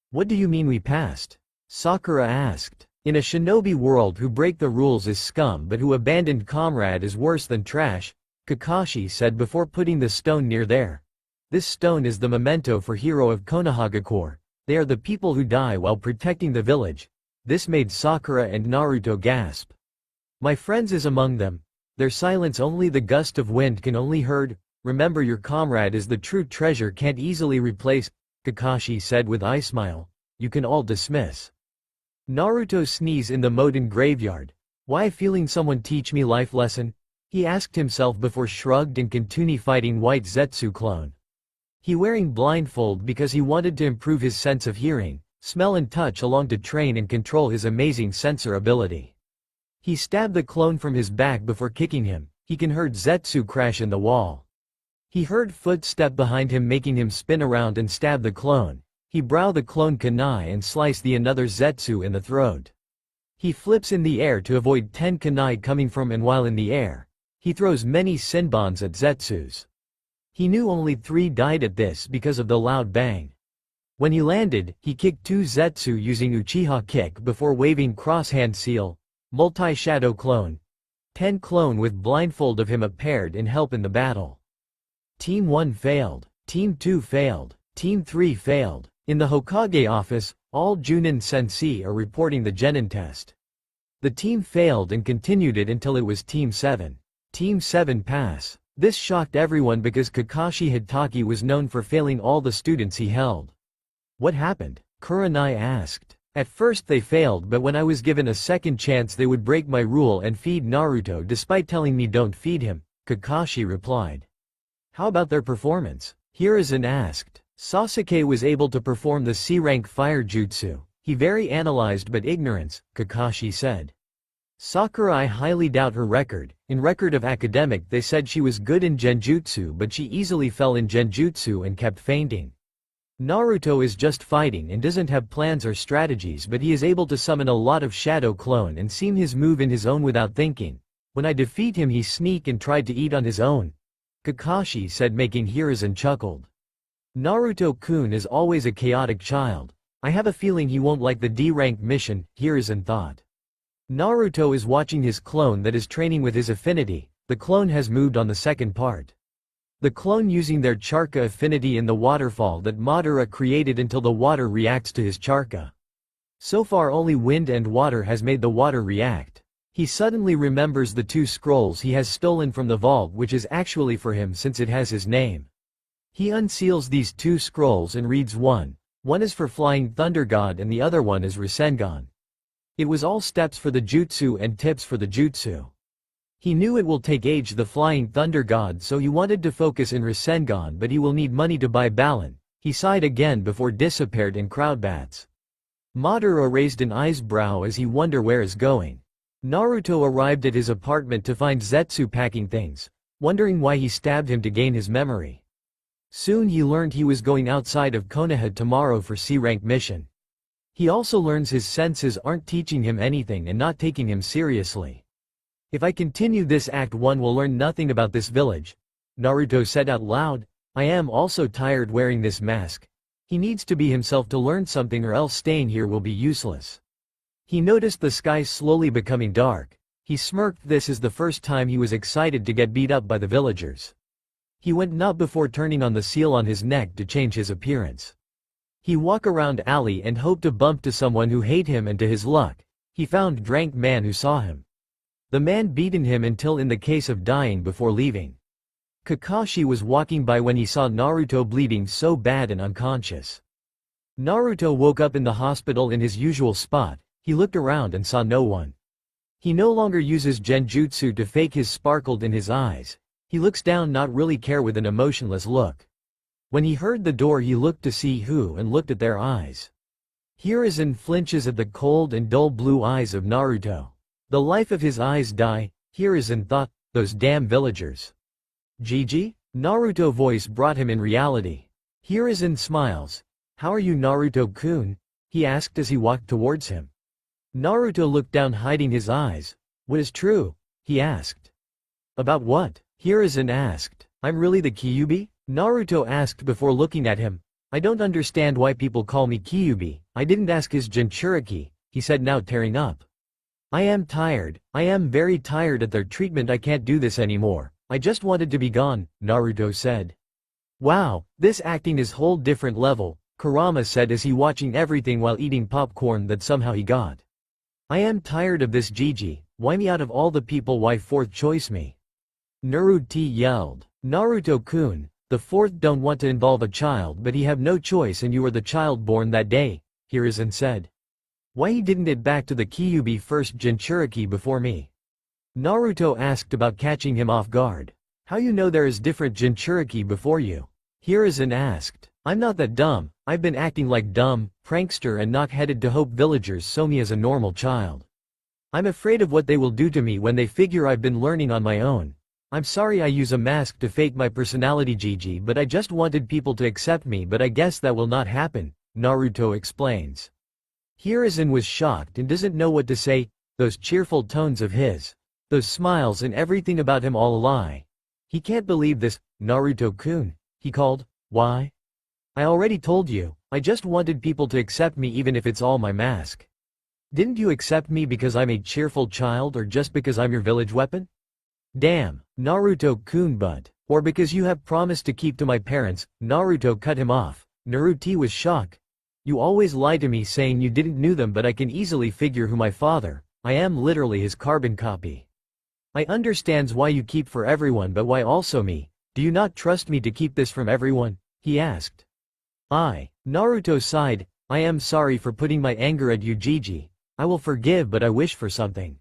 "What do you mean we passed?" Sakura asked. "In a shinobi world, who break the rules is scum, but who abandoned comrade is worse than trash," Kakashi said before putting the stone near there. "This stone is the memento for hero of Konohagakure. They are the people who die while protecting the village." This made Sakura and Naruto gasp. "My friends is among them. Their silence only the gust of wind can only heard. Remember your comrade is the true treasure, can't easily replace," Kakashi said with eye smile. "You can all dismiss." Naruto sneezed in the Moten graveyard. "Why feeling someone teach me life lesson?" he asked himself before shrugged and continued fighting White Zetsu clone. He wearing blindfold because he wanted to improve his sense of hearing, smell and touch along to train and control his amazing sensor ability. He stabbed the clone from his back before kicking him. He can heard Zetsu crash in the wall. He heard footstep behind him making him spin around and stab the clone. He brow the clone kunai and slice the another Zetsu in the throat. He flips in the air to avoid 10 kunai coming from, and while in the air, he throws many sinbons at Zetsus. He knew only 3 died at this because of the loud bang. When he landed, he kicked 2 Zetsu using Uchiha kick before waving cross-hand seal, multi-shadow clone. 10 clone with blindfold of him appeared in help in the battle. Team 1 failed. Team 2 failed. Team 3 failed. In the Hokage office, all Junin sensei are reporting the Genin test. The team failed and continued it until it was Team 7. Team 7 pass. This shocked everyone because Kakashi Hitaki was known for failing all the students he held. "What happened?" Kurenai asked. "At first they failed, but when I was given a second chance they would break my rule and feed Naruto despite telling me don't feed him," Kakashi replied. "How about their performance?" Hiruzen asked. "Sasuke was able to perform the C-rank fire jutsu. He very analyzed but ignorance," Kakashi said. "Sakura, I highly doubt her record. In record of academic they said she was good in genjutsu, but she easily fell in genjutsu and kept fainting. Naruto is just fighting and doesn't have plans or strategies, but he is able to summon a lot of shadow clone and seem his move in his own without thinking. When I defeat him he sneak and tried to eat on his own," Kakashi said, making Hiruzen chuckled. "Naruto-kun is always a chaotic child. I have a feeling he won't like the D-rank mission," Hiruzen thought. Naruto is watching his clone that is training with his affinity. The clone has moved on the second part. The clone using their charka affinity in the waterfall that Madara created until the water reacts to his charka. So far only wind and water has made the water react. He suddenly remembers the 2 scrolls he has stolen from the vault, which is actually for him since it has his name. He unseals these 2 scrolls and reads one. One is for Flying Thunder God and the other one is Rasengan. It was all steps for the jutsu and tips for the jutsu. He knew it will take age the Flying Thunder God, so he wanted to focus in Rasengan, but he will need money to buy Balan. He sighed again before disappeared in crowd bats. Madara raised an eyebrow as he wondered where is going. Naruto arrived at his apartment to find Zetsu packing things, wondering why he stabbed him to gain his memory. Soon he learned he was going outside of Konoha tomorrow for C-rank mission. He also learns his senses aren't teaching him anything and not taking him seriously. "If I continue this, Act 1 will learn nothing about this village," Naruto said out loud. "I am also tired wearing this mask." He needs to be himself to learn something or else staying here will be useless. He noticed the sky slowly becoming dark. He smirked. This is the first time he was excited to get beat up by the villagers. He went not before turning on the seal on his neck to change his appearance. He walked around alley and hoped to bump to someone who hate him, and to his luck, he found drank man who saw him. The man beaten him until in the case of dying before leaving. Kakashi was walking by when he saw Naruto bleeding so bad and unconscious. Naruto woke up in the hospital in his usual spot. He looked around and saw no one. He no longer uses genjutsu to fake his sparkled in his eyes. He looks down, not really care, with an emotionless look. When he heard the door he looked to see who and looked at their eyes. Hiruzen flinches at the cold and dull blue eyes of Naruto. The life of his eyes die, Hiruzen thought, those damn villagers. "Gigi?" Naruto voice brought him in reality. Hiruzen smiles. "How are you, Naruto-kun?" he asked as he walked towards him. Naruto looked down, hiding his eyes. What is true? He asked. About what? Hiruzen asked. I'm really the Kyuubi? Naruto asked before looking at him. I don't understand why people call me Kyuubi. I didn't ask his Jinchuriki, he said, now tearing up. I am tired. I am very tired at their treatment. I can't do this anymore. I just wanted to be gone, Naruto said. Wow, this acting is whole different level, Kurama said as he watching everything while eating popcorn that somehow he got. I am tired of this Gigi. Why me out of all the people? Why fourth choice me? Naruto yelled. Naruto-kun, the fourth don't want to involve a child, but he have no choice and you were the child born that day, Hiruzen said. Why he didn't it back to the Kyuubi first Jinchuriki before me? Naruto asked about catching him off guard. How you know there is different Jinchuriki before you? Hiruzen asked. I'm not that dumb. I've been acting like dumb, prankster and knock-headed to hope villagers saw me as a normal child. I'm afraid of what they will do to me when they figure I've been learning on my own. I'm sorry I use a mask to fake my personality Gigi, but I just wanted people to accept me, but I guess that will not happen, Naruto explains. Hiruzen was shocked and doesn't know what to say. Those cheerful tones of his, those smiles and everything about him all a lie. He can't believe this. Naruto-kun, he called. Why? I already told you, I just wanted people to accept me even if it's all my mask. Didn't you accept me because I'm a cheerful child or just because I'm your village weapon? Damn, Naruto-kun, but, or because you have promised to keep to my parents, Naruto cut him off. Naruto was shocked. You always lie to me saying you didn't knew them, but I can easily figure who my father. I am literally his carbon copy. I understands why you keep for everyone, but why also me? Do you not trust me to keep this from everyone? He asked. Naruto sighed. I am sorry for putting my anger at you, Gigi. I will forgive, but I wish for something.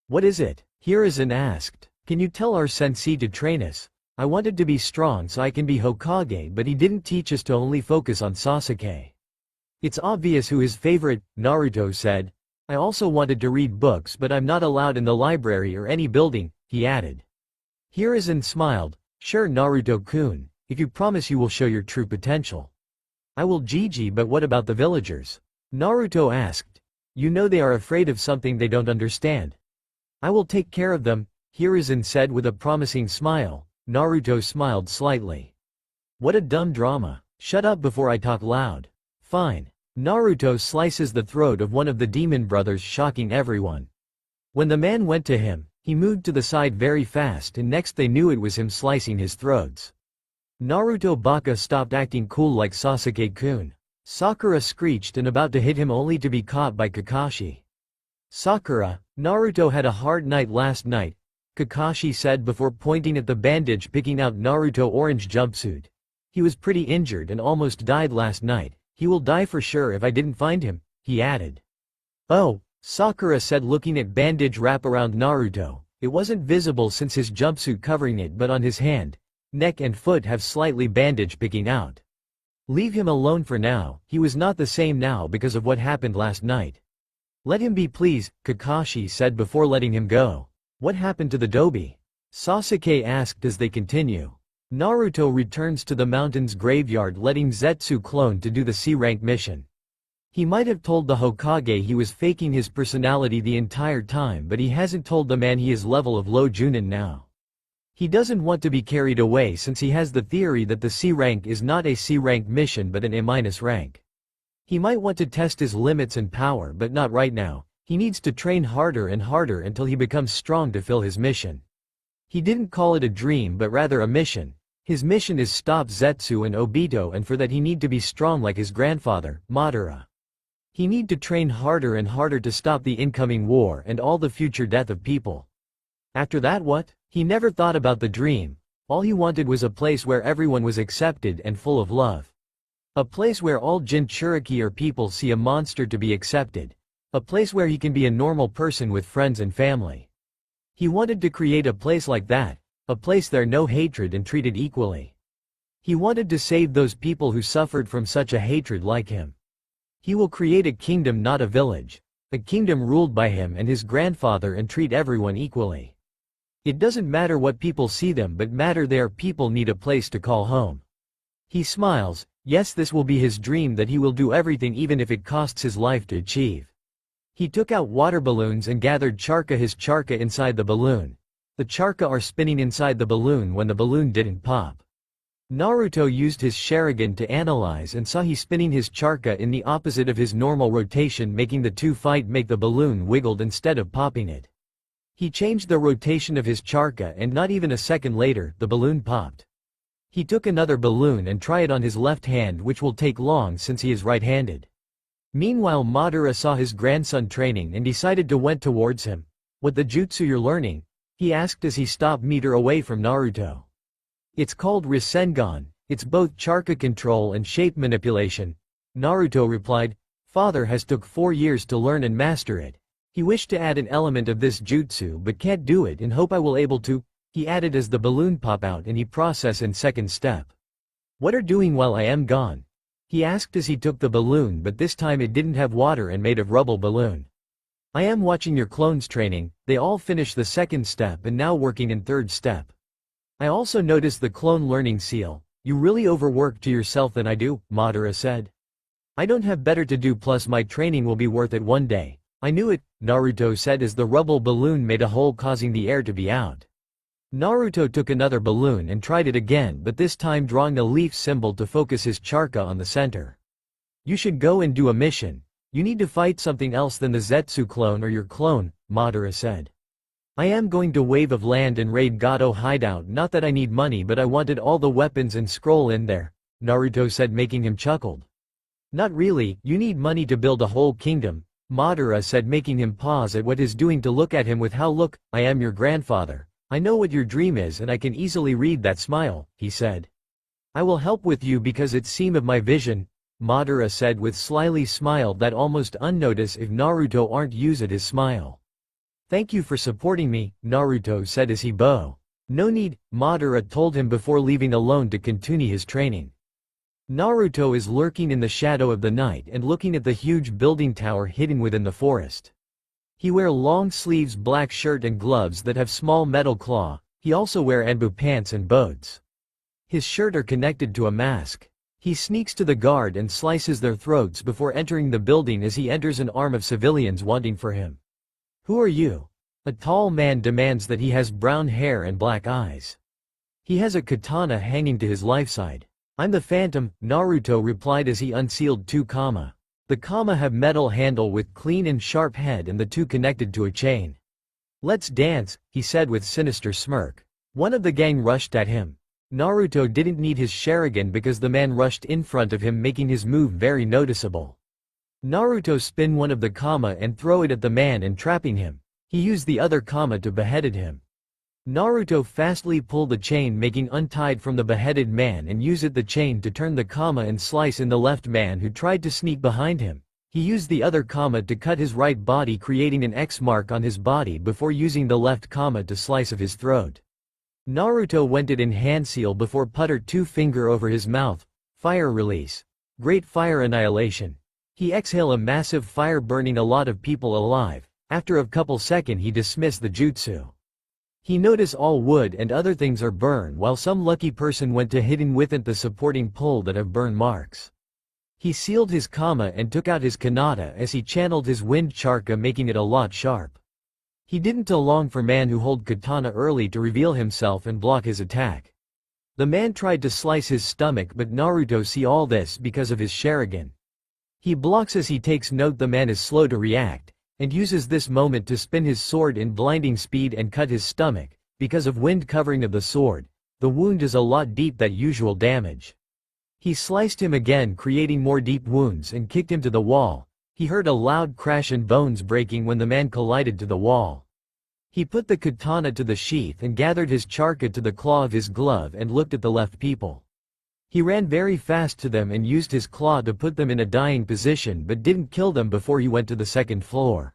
What is it? Hiruzen asked. Can you tell our sensei to train us? I wanted to be strong so I can be Hokage, but he didn't teach us to only focus on Sasuke. It's obvious who his favorite, Naruto said. I also wanted to read books, but I'm not allowed in the library or any building, he added. Hiruzen smiled. Sure, Naruto-kun, if you promise you will show your true potential. I will, Gigi, but what about the villagers? Naruto asked. You know they are afraid of something they don't understand. I will take care of them, Hiruzen said with a promising smile. Naruto smiled slightly. What a dumb drama. Shut up before I talk loud. Fine. Naruto slices the throat of one of the demon brothers, shocking everyone. When the man went to him, he moved to the side very fast and next they knew it was him slicing his throats. Naruto Baka stopped acting cool like Sasuke-kun. Sakura screeched and about to hit him only to be caught by Kakashi. Sakura, Naruto had a hard night last night, Kakashi said before pointing at the bandage picking out Naruto orange jumpsuit. He was pretty injured and almost died last night. He will die for sure if I didn't find him, he added. Oh, Sakura said looking at bandage wrap around Naruto. It wasn't visible since his jumpsuit covering it, but on his hand, neck and foot have slightly bandage picking out. Leave him alone for now, he was not the same now because of what happened last night. Let him be please, Kakashi said before letting him go. What happened to the Dobi? Sasuke asked as they continue. Naruto returns to the mountain's graveyard letting Zetsu clone to do the C-rank mission. He might have told the Hokage he was faking his personality the entire time, but he hasn't told the man he is level of low Junin now. He doesn't want to be carried away since he has the theory that the C-rank is not a C-rank mission but an A- rank. He might want to test his limits and power, but not right now. He needs to train harder and harder until he becomes strong to fill his mission. He didn't call it a dream but rather a mission. His mission is stop Zetsu and Obito, and for that he need to be strong like his grandfather, Madara. He need to train harder and harder to stop the incoming war and all the future death of people. After that what? He never thought about the dream. All he wanted was a place where everyone was accepted and full of love. A place where all Jinchuriki or people see a monster to be accepted. A place where he can be a normal person with friends and family. He wanted to create a place like that. A place there no hatred and treated equally. He wanted to save those people who suffered from such a hatred like him. He will create a kingdom, not a village. A kingdom ruled by him and his grandfather and treat everyone equally. It doesn't matter what people see them but matter their people need a place to call home. He smiles. Yes, this will be his dream that he will do everything even if it costs his life to achieve. He took out water balloons and gathered his charka inside the balloon. The charka are spinning inside the balloon when the balloon didn't pop. Naruto used his Sharingan to analyze and saw he spinning his charka in the opposite of his normal rotation, making the two fight make the balloon wiggled instead of popping it. He changed the rotation of his charka and not even a second later, the balloon popped. He took another balloon and tried it on his left hand, which will take long since he is right-handed. Meanwhile, Madara saw his grandson training and decided to went towards him. "What the jutsu you're learning?" he asked as he stopped meter away from Naruto. "It's called Rasengan. It's both charka control and shape manipulation," Naruto replied. "Father has took 4 years to learn and master it. He wished to add an element of this jutsu but can't do it and hope I will able to," he added as the balloon pop out and he process in second step. "What are doing while I am gone?" he asked as he took the balloon, but this time it didn't have water and made of rubble balloon. "I am watching your clones training, they all finished the second step and now working in third step. I also noticed the clone learning seal. You really overwork to yourself than I do," Madara said. "I don't have better to do, plus my training will be worth it one day." "I knew it," Naruto said as the rubble balloon made a hole causing the air to be out. Naruto took another balloon and tried it again, but this time drawing a leaf symbol to focus his charka on the center. "You should go and do a mission. You need to fight something else than the Zetsu clone or your clone," Madara said. "I am going to Wave of Land and raid Gato hideout, not that I need money but I wanted all the weapons and scroll in there," Naruto said, making him chuckled. "Not really, you need money to build a whole kingdom," Madara said, making him pause at what he's doing to look at him with how "Look, I am your grandfather. I know what your dream is and I can easily read that smile," he said. "I will help with you because it seem of my vision," Madara said with slyly smile that almost unnoticed if Naruto aren't used at his smile. "Thank you for supporting me," Naruto said as he bow. "No need," Madara told him before leaving alone to continue his training. Naruto is lurking in the shadow of the night and looking at the huge building tower hidden within the forest. He wear long sleeves black shirt and gloves that have small metal claw. He also wear Anbu pants and boots. His shirt are connected to a mask. He sneaks to the guard and slices their throats before entering the building as he enters an arm of civilians wanting for him. "Who are you?" A tall man demands that he has brown hair and black eyes. He has a katana hanging to his left side. "I'm the Phantom," Naruto replied as he unsealed two kama. The kama have metal handle with clean and sharp head and the two connected to a chain. "Let's dance," he said with sinister smirk. One of the gang rushed at him. Naruto didn't need his Sharingan because the man rushed in front of him, making his move very noticeable. Naruto spin one of the kama and throw it at the man and trapping him. He used the other kama to beheaded him. Naruto fastly pulled the chain, making untied from the beheaded man, and used the chain to turn the kama and slice in the left man who tried to sneak behind him. He used the other kama to cut his right body, creating an X mark on his body before using the left kama to slice of his throat. Naruto went it in hand seal before putter two finger over his mouth. Fire release. Great fire annihilation. He exhale a massive fire, burning a lot of people alive. After a couple seconds he dismissed the jutsu. He noticed all wood and other things are burned, while some lucky person went to hidden within the supporting pole that have burn marks. He sealed his kama and took out his kanata as he channeled his wind charka, making it a lot sharp. He didn't too long for man who hold katana early to reveal himself and block his attack. The man tried to slice his stomach, but Naruto see all this because of his Sharingan. He blocks as he takes note the man is slow to react, and uses this moment to spin his sword in blinding speed and cut his stomach. Because of wind covering of the sword, the wound is a lot deep, that usual damage. He sliced him again, creating more deep wounds, and kicked him to the wall. He heard a loud crash and bones breaking when the man collided to the wall. He put the katana to the sheath and gathered his charka to the claw of his glove and looked at the left people. He ran very fast to them and used his claw to put them in a dying position, but didn't kill them before he went to the second floor.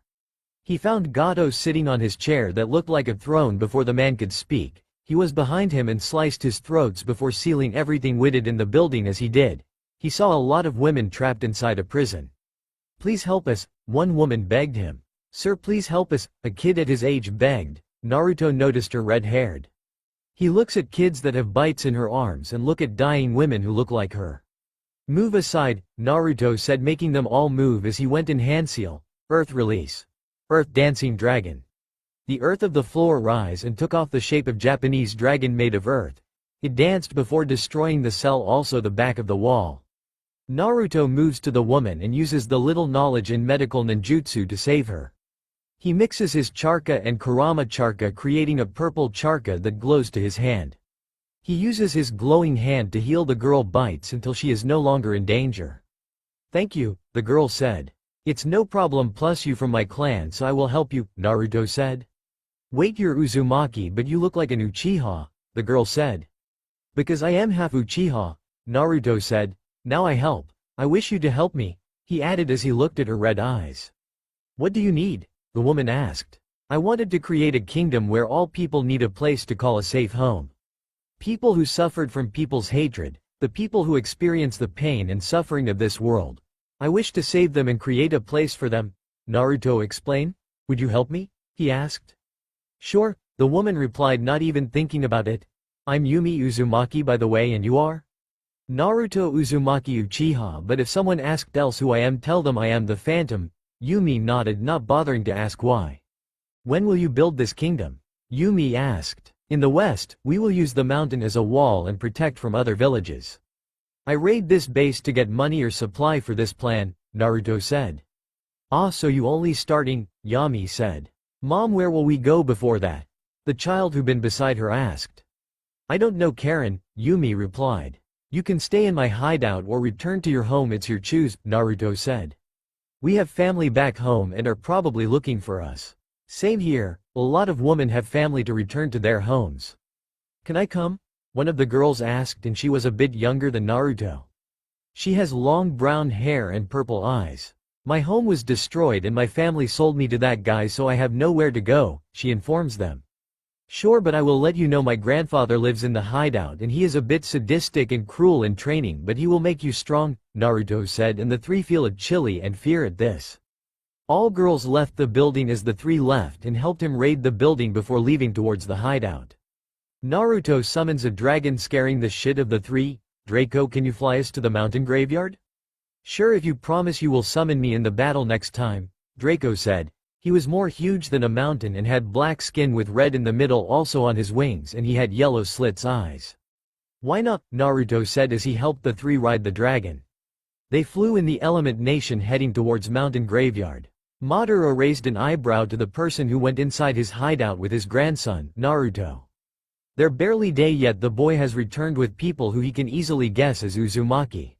He found Gato sitting on his chair that looked like a throne before the man could speak. He was behind him and sliced his throats before sealing everything witted in the building. As he did, he saw a lot of women trapped inside a prison. "Please help us," one woman begged him. "Sir, please help us," a kid at his age begged. Naruto noticed her red-haired. He looks at kids that have bites in her arms and look at dying women who look like her. Move aside, Naruto said, making them all move as he went in hand seal, earth release. Earth dancing dragon. The earth of the floor rise and took off the shape of Japanese dragon made of earth. It danced before destroying the cell, also the back of the wall. Naruto moves to the woman and uses the little knowledge in medical ninjutsu to save her. He mixes his charka and Kurama charka, creating a purple charka that glows to his hand. He uses his glowing hand to heal the girl bites until she is no longer in danger. Thank you, the girl said. It's no problem, plus you from my clan, so I will help you, Naruto said. Wait, you're Uzumaki but you look like an Uchiha, the girl said. Because I am half Uchiha, Naruto said. Now I help. I wish you to help me, he added as he looked at her red eyes. What do you need? The woman asked. I wanted to create a kingdom where all people need a place to call a safe home. People who suffered from people's hatred, the people who experience the pain and suffering of this world. I wish to save them and create a place for them, Naruto explained. Would you help me? He asked. Sure, the woman replied, not even thinking about it. I'm Yumi Uzumaki by the way, and you are? Naruto Uzumaki Uchiha, but if someone asked else who I am, tell them I am the Phantom. Yumi nodded, not bothering to ask why. When will you build this kingdom? Yumi asked. In the west, we will use the mountain as a wall and protect from other villages. I raid this base to get money or supply for this plan, Naruto said. Ah, so you only starting, Yami said. Mom, where will we go before that? The child who been beside her asked. I don't know, Karen, Yumi replied. You can stay in my hideout or return to your home, it's your choose, Naruto said. We have family back home and are probably looking for us. Same here, a lot of women have family to return to their homes. Can I come? One of the girls asked, and she was a bit younger than Naruto. She has long brown hair and purple eyes. My home was destroyed and my family sold me to that guy, so I have nowhere to go, she informs them. Sure, but I will let you know my grandfather lives in the hideout and he is a bit sadistic and cruel in training, but he will make you strong, Naruto said, and the three feel a chilly and fear at this. All girls left the building as the three left and helped him raid the building before leaving towards the hideout. Naruto summons a dragon, scaring the shit of the three. Draco, can you fly us to the mountain graveyard? Sure, if you promise you will summon me in the battle next time, Draco said. He was more huge than a mountain and had black skin with red in the middle also on his wings, and he had yellow slits eyes. Why not? Naruto said as he helped the three ride the dragon. They flew in the Element Nation heading towards mountain graveyard. Madara raised an eyebrow to the person who went inside his hideout with his grandson, Naruto. They're barely day yet the boy has returned with people who he can easily guess as Uzumaki.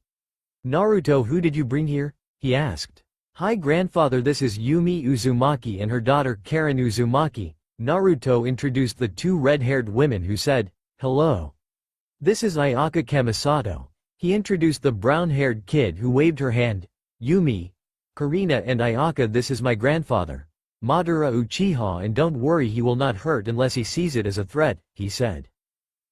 Naruto, who did you bring here? He asked. Hi grandfather, this is Yumi Uzumaki and her daughter Karen Uzumaki. Naruto introduced the two red-haired women who said, hello. This is Ayaka Kamisato. He introduced the brown-haired kid who waved her hand. Yumi, Karina and Ayaka, this is my grandfather, Madara Uchiha, and don't worry, he will not hurt unless he sees it as a threat, he said.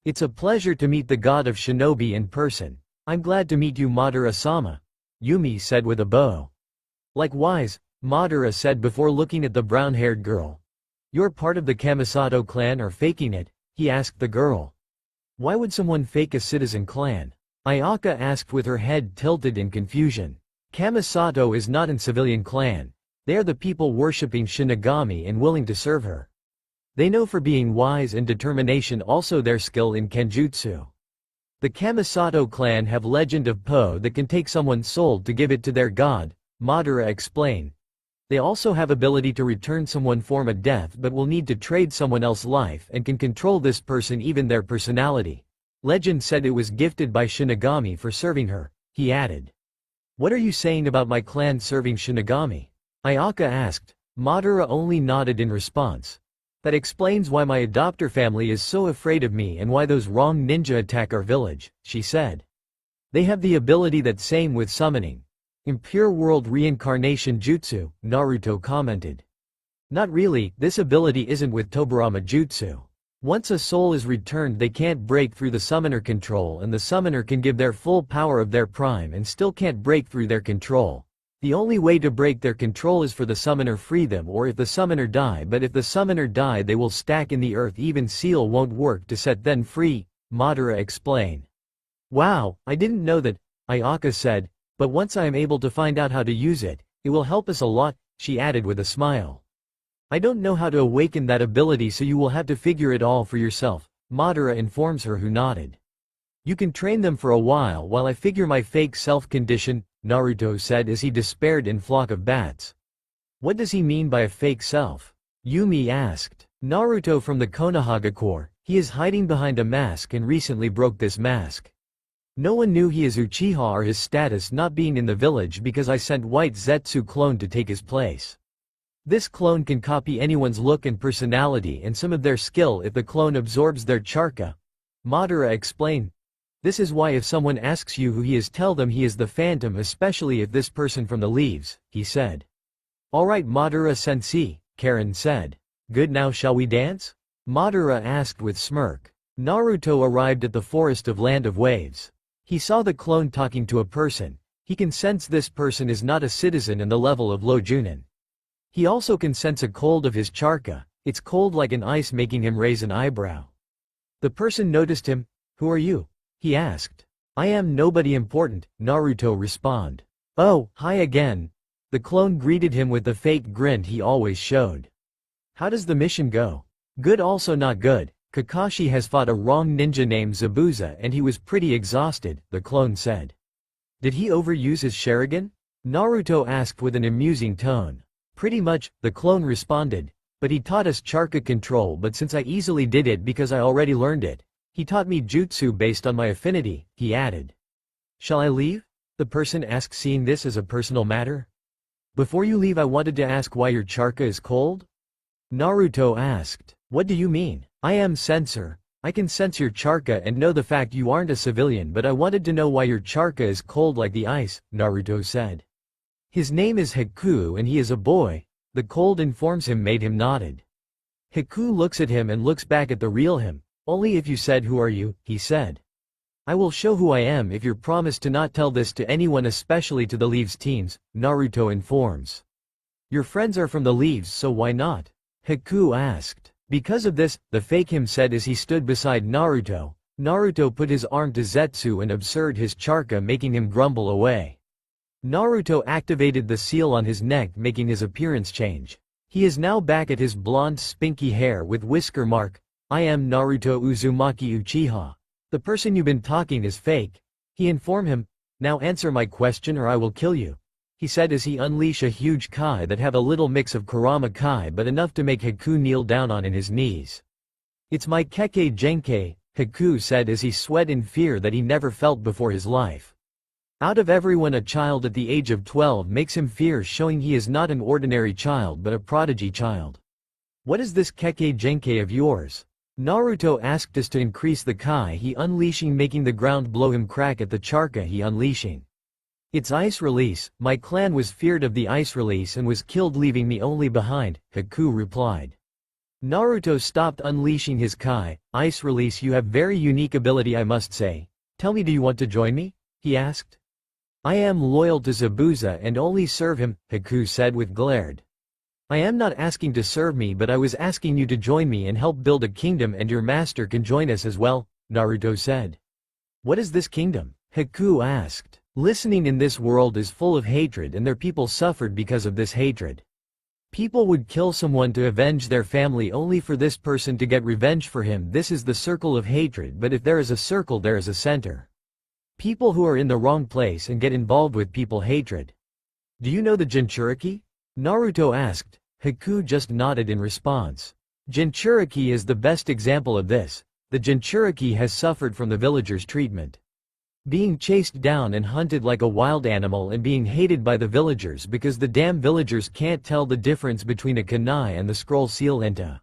It's a pleasure to meet the god of shinobi in person. I'm glad to meet you, Madara-sama, Yumi said with a bow. Likewise, Madara said before looking at the brown-haired girl. You're part of the Kamisato clan or faking it? He asked the girl. Why would someone fake a citizen clan? Ayaka asked with her head tilted in confusion. Kamisato is not an civilian clan. They are the people worshipping Shinigami and willing to serve her. They know for being wise and determination, also their skill in Kenjutsu. The Kamisato clan have legend of Po that can take someone's soul to give it to their god, Madara explained. They also have ability to return someone from a death but will need to trade someone else's life and can control this person, even their personality. Legend said it was gifted by Shinigami for serving her, he added. What are you saying about my clan serving Shinigami? Ayaka asked. Madara only nodded in response. That explains why my adopter family is so afraid of me and why those wrong ninja attack our village, she said. They have the ability that same with summoning. Impure world reincarnation jutsu, Naruto commented. Not really, this ability isn't with Tobirama jutsu. Once a soul is returned they can't break through the summoner control, and the summoner can give their full power of their prime and still can't break through their control. The only way to break their control is for the summoner free them or if the summoner die, but if the summoner die they will stack in the earth, even seal won't work to set them free, Madara explained. Wow, I didn't know that. Ayaka said, but once I am able to find out how to use it, it will help us a lot, she added with a smile. I don't know how to awaken that ability, so you will have to figure it all for yourself, Madara informs her, who nodded. You can train them for a while I figure my fake self condition, Naruto said as he despaired in flock of bats. What does he mean by a fake self? Yumi asked. Naruto from the Konohagakure Corps, he is hiding behind a mask and recently broke this mask. No one knew he is Uchiha or his status not being in the village because I sent White Zetsu clone to take his place. This clone can copy anyone's look and personality and some of their skill if the clone absorbs their chakra, Madara explained. This is why if someone asks you who he is, tell them he is the Phantom, especially if this person from the leaves, he said. Alright Madara-sensei, Karen said. Good, now shall we dance? Madara asked with smirk. Naruto arrived at the forest of Land of Waves. He saw the clone talking to a person. He can sense this person is not a citizen in the level of low Junin. He also can sense a cold of his chakra. It's cold like an ice, making him raise an eyebrow. The person noticed him. Who are you? He asked. I am nobody important, Naruto responded. Oh, hi again. The clone greeted him with the fake grin he always showed. How does the mission go? Good, also not good. Kakashi has fought a wrong ninja named Zabuza and he was pretty exhausted, the clone said. Did he overuse his Sharingan? Naruto asked with an amusing tone. Pretty much, the clone responded. But he taught us chakra control, but since I easily did it because I already learned it. He taught me jutsu based on my affinity, he added. Shall I leave? The person asked, seeing this as a personal matter. Before you leave, I wanted to ask why your chakra is cold? Naruto asked. What do you mean? I am sensor. I can sense your chakra and know the fact you aren't a civilian, but I wanted to know why your chakra is cold like the ice, Naruto said. His name is Haku and he is a boy, the cold informs him, made him nodded. Haku looks at him and looks back at the real him. Only if you said who are you, he said. I will show who I am if you promise to not tell this to anyone, especially to the Leaves teams, Naruto informs. Your friends are from the Leaves, so why not? Haku asked. Because of this, the fake him said as he stood beside Naruto. Naruto put his arm to Zetsu and absorbed his chakra, making him grumble away. Naruto activated the seal on his neck, making his appearance change. He is now back at his blonde spinky hair with whisker mark. I am Naruto Uzumaki Uchiha. The person you've been talking is fake. He informed him. Now answer my question or I will kill you, he said as he unleashed a huge kai that have a little mix of Kurama kai but enough to make Haku kneel down on his knees. It's my Kekkei Genkei, Haku said as he sweat in fear that he never felt before his life. Out of everyone, a child at the age of 12 makes him fear, showing he is not an ordinary child but a prodigy child. What is this Kekkei Genkei of yours? Naruto asked us to increase the kai he unleashing, making the ground blow him crack at the chakra he unleashing. It's ice release. My clan was feared of the ice release and was killed, leaving me only behind, Haku replied. Naruto stopped unleashing his kai. Ice release, you have very unique ability, I must say. Tell me, do you want to join me? He asked. I am loyal to Zabuza and only serve him, Haku said with glared. I am not asking to serve me, but I was asking you to join me and help build a kingdom, and your master can join us as well, Naruto said. What is this kingdom? Haku asked. Listening, in this world is full of hatred and their people suffered because of this hatred. People would kill someone to avenge their family only for this person to get revenge for him. This is the circle of hatred, but if there is a circle, there is a center. People who are in the wrong place and get involved with people hatred. Do you know the Jinchuriki? Naruto asked. Haku just nodded in response. Jinchuriki is the best example of this. The Jinchuriki has suffered from the villagers' treatment. Being chased down and hunted like a wild animal and being hated by the villagers because the damn villagers can't tell the difference between a kunai and the scroll seal enta.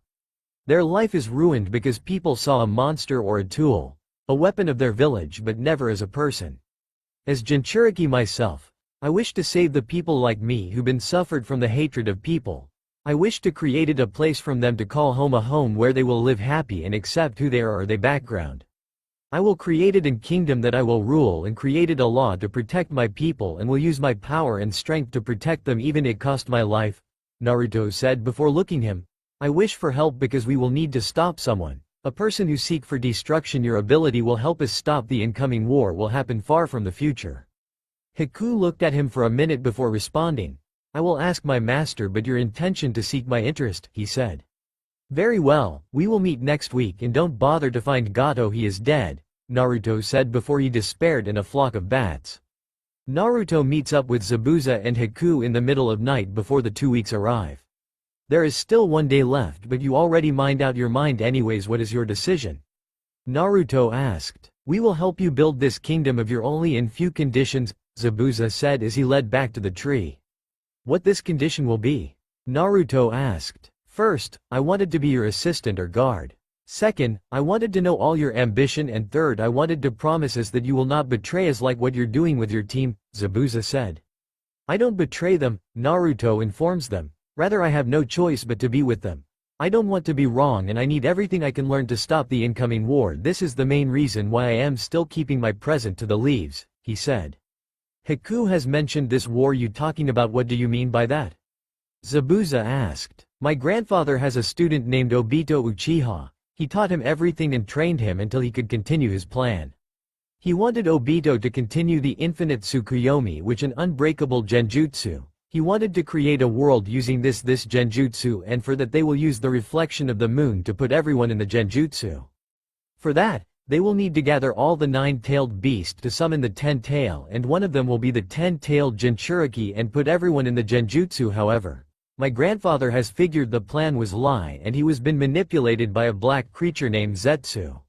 Their life is ruined because people saw a monster or a tool, a weapon of their village, but never as a person. As Jinchuriki myself, I wish to save the people like me who've been suffered from the hatred of people. I wish to create a place from them to call home, a home where they will live happy and accept who they are or their background. I will create a kingdom that I will rule, and created a law to protect my people and will use my power and strength to protect them, even it cost my life, Naruto said before looking him. I wish for help because we will need to stop someone, a person who seek for destruction. Your ability will help us stop the incoming war will happen far from the future. Haku looked at him for a minute before responding. I will ask my master, but your intention to seek my interest, he said. Very well, we will meet next week and don't bother to find Gato, he is dead, Naruto said before he despaired in a flock of bats. Naruto meets up with Zabuza and Haku in the middle of night before the 2 weeks arrive. There is still 1 day left, but you already mined out your mind anyways. What is your decision? Naruto asked. We will help you build this kingdom of your only in few conditions, Zabuza said as he led back to the tree. What this condition will be? Naruto asked. First, I wanted to be your assistant or guard. Second, I wanted to know all your ambition, and third, I wanted to promise us that you will not betray us like what you're doing with your team, Zabuza said. I don't betray them, Naruto informs them. Rather, I have no choice but to be with them. I don't want to be wrong, and I need everything I can learn to stop the incoming war. This is the main reason why I am still keeping my present to the leaves, he said. Haku has mentioned this war you talking about. What do you mean by that? Zabuza asked. My grandfather has a student named Obito Uchiha. He taught him everything and trained him until he could continue his plan. He wanted Obito to continue the infinite Tsukuyomi, which an unbreakable genjutsu. He wanted to create a world using this genjutsu, and for that they will use the reflection of the moon to put everyone in the genjutsu. For that, they will need to gather all the 9-tailed beasts to summon the 10-tail, and one of them will be the 10-tailed Jinchuriki and put everyone in the genjutsu. However, my grandfather has figured the plan was lie and he was been manipulated by a black creature named Zetsu.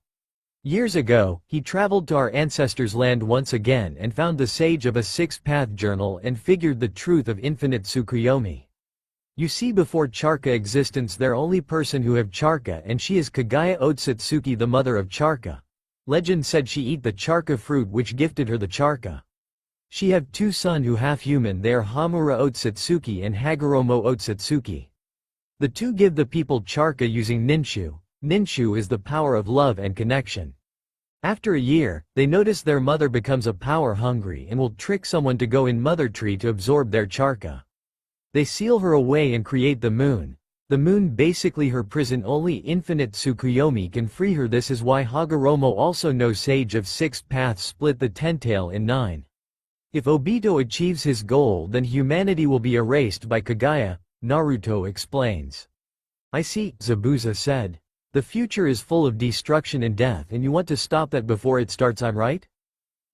Years ago, he traveled to our ancestors' land once again and found the sage of a 6-path journal and figured the truth of infinite Tsukuyomi. You see, before Charka existence there only person who have Charka, and she is Kagaya Otsutsuki, the mother of Charka. Legend said she eat the Charka fruit which gifted her the Charka. She have 2 sons who half human, they are Hamura Otsutsuki and Hagoromo Otsutsuki. The 2 give the people Charka using Ninshu. Ninshu is the power of love and connection. After a year, they notice their mother becomes a power hungry and will trick someone to go in mother tree to absorb their Charka. They seal her away and create the moon. The moon basically her prison, only infinite Tsukuyomi can free her. This is why Hagoromo, also no sage of 6 paths, split the 10-tail in 9. If Obito achieves his goal, then humanity will be erased by Kagaya, Naruto explains. I see, Zabuza said. The future is full of destruction and death, and you want to stop that before it starts, I'm right?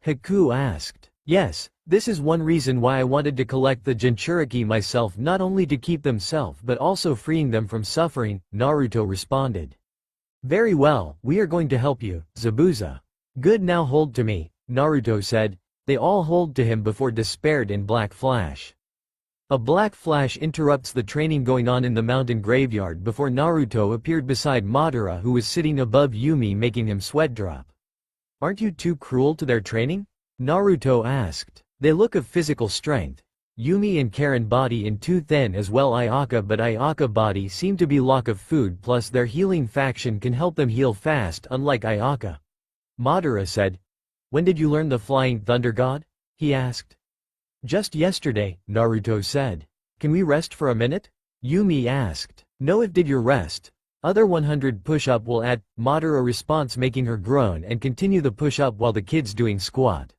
Haku asked. Yes, this is one reason why I wanted to collect the Jinchuriki myself, not only to keep them safe but also freeing them from suffering, Naruto responded. Very well, we are going to help you, Zabuza. Good, now hold to me, Naruto said. They all hold to him before despaired in black flash. A black flash interrupts the training going on in the mountain graveyard before Naruto appeared beside Madara, who was sitting above Yumi, making him sweat drop. Aren't you too cruel to their training? Naruto asked. They look of physical strength. Yumi and Karen body in too thin as well Ayaka, but Ayaka body seem to be lack of food, plus their healing faction can help them heal fast unlike Ayaka. Madara said. When did you learn the Flying Thunder God? He asked. Just yesterday, Naruto said. Can we rest for a minute? Yumi asked. No, if did your rest. Other 100 push-up will add, Madara response, making her groan and continue the push-up while the kid's doing squat.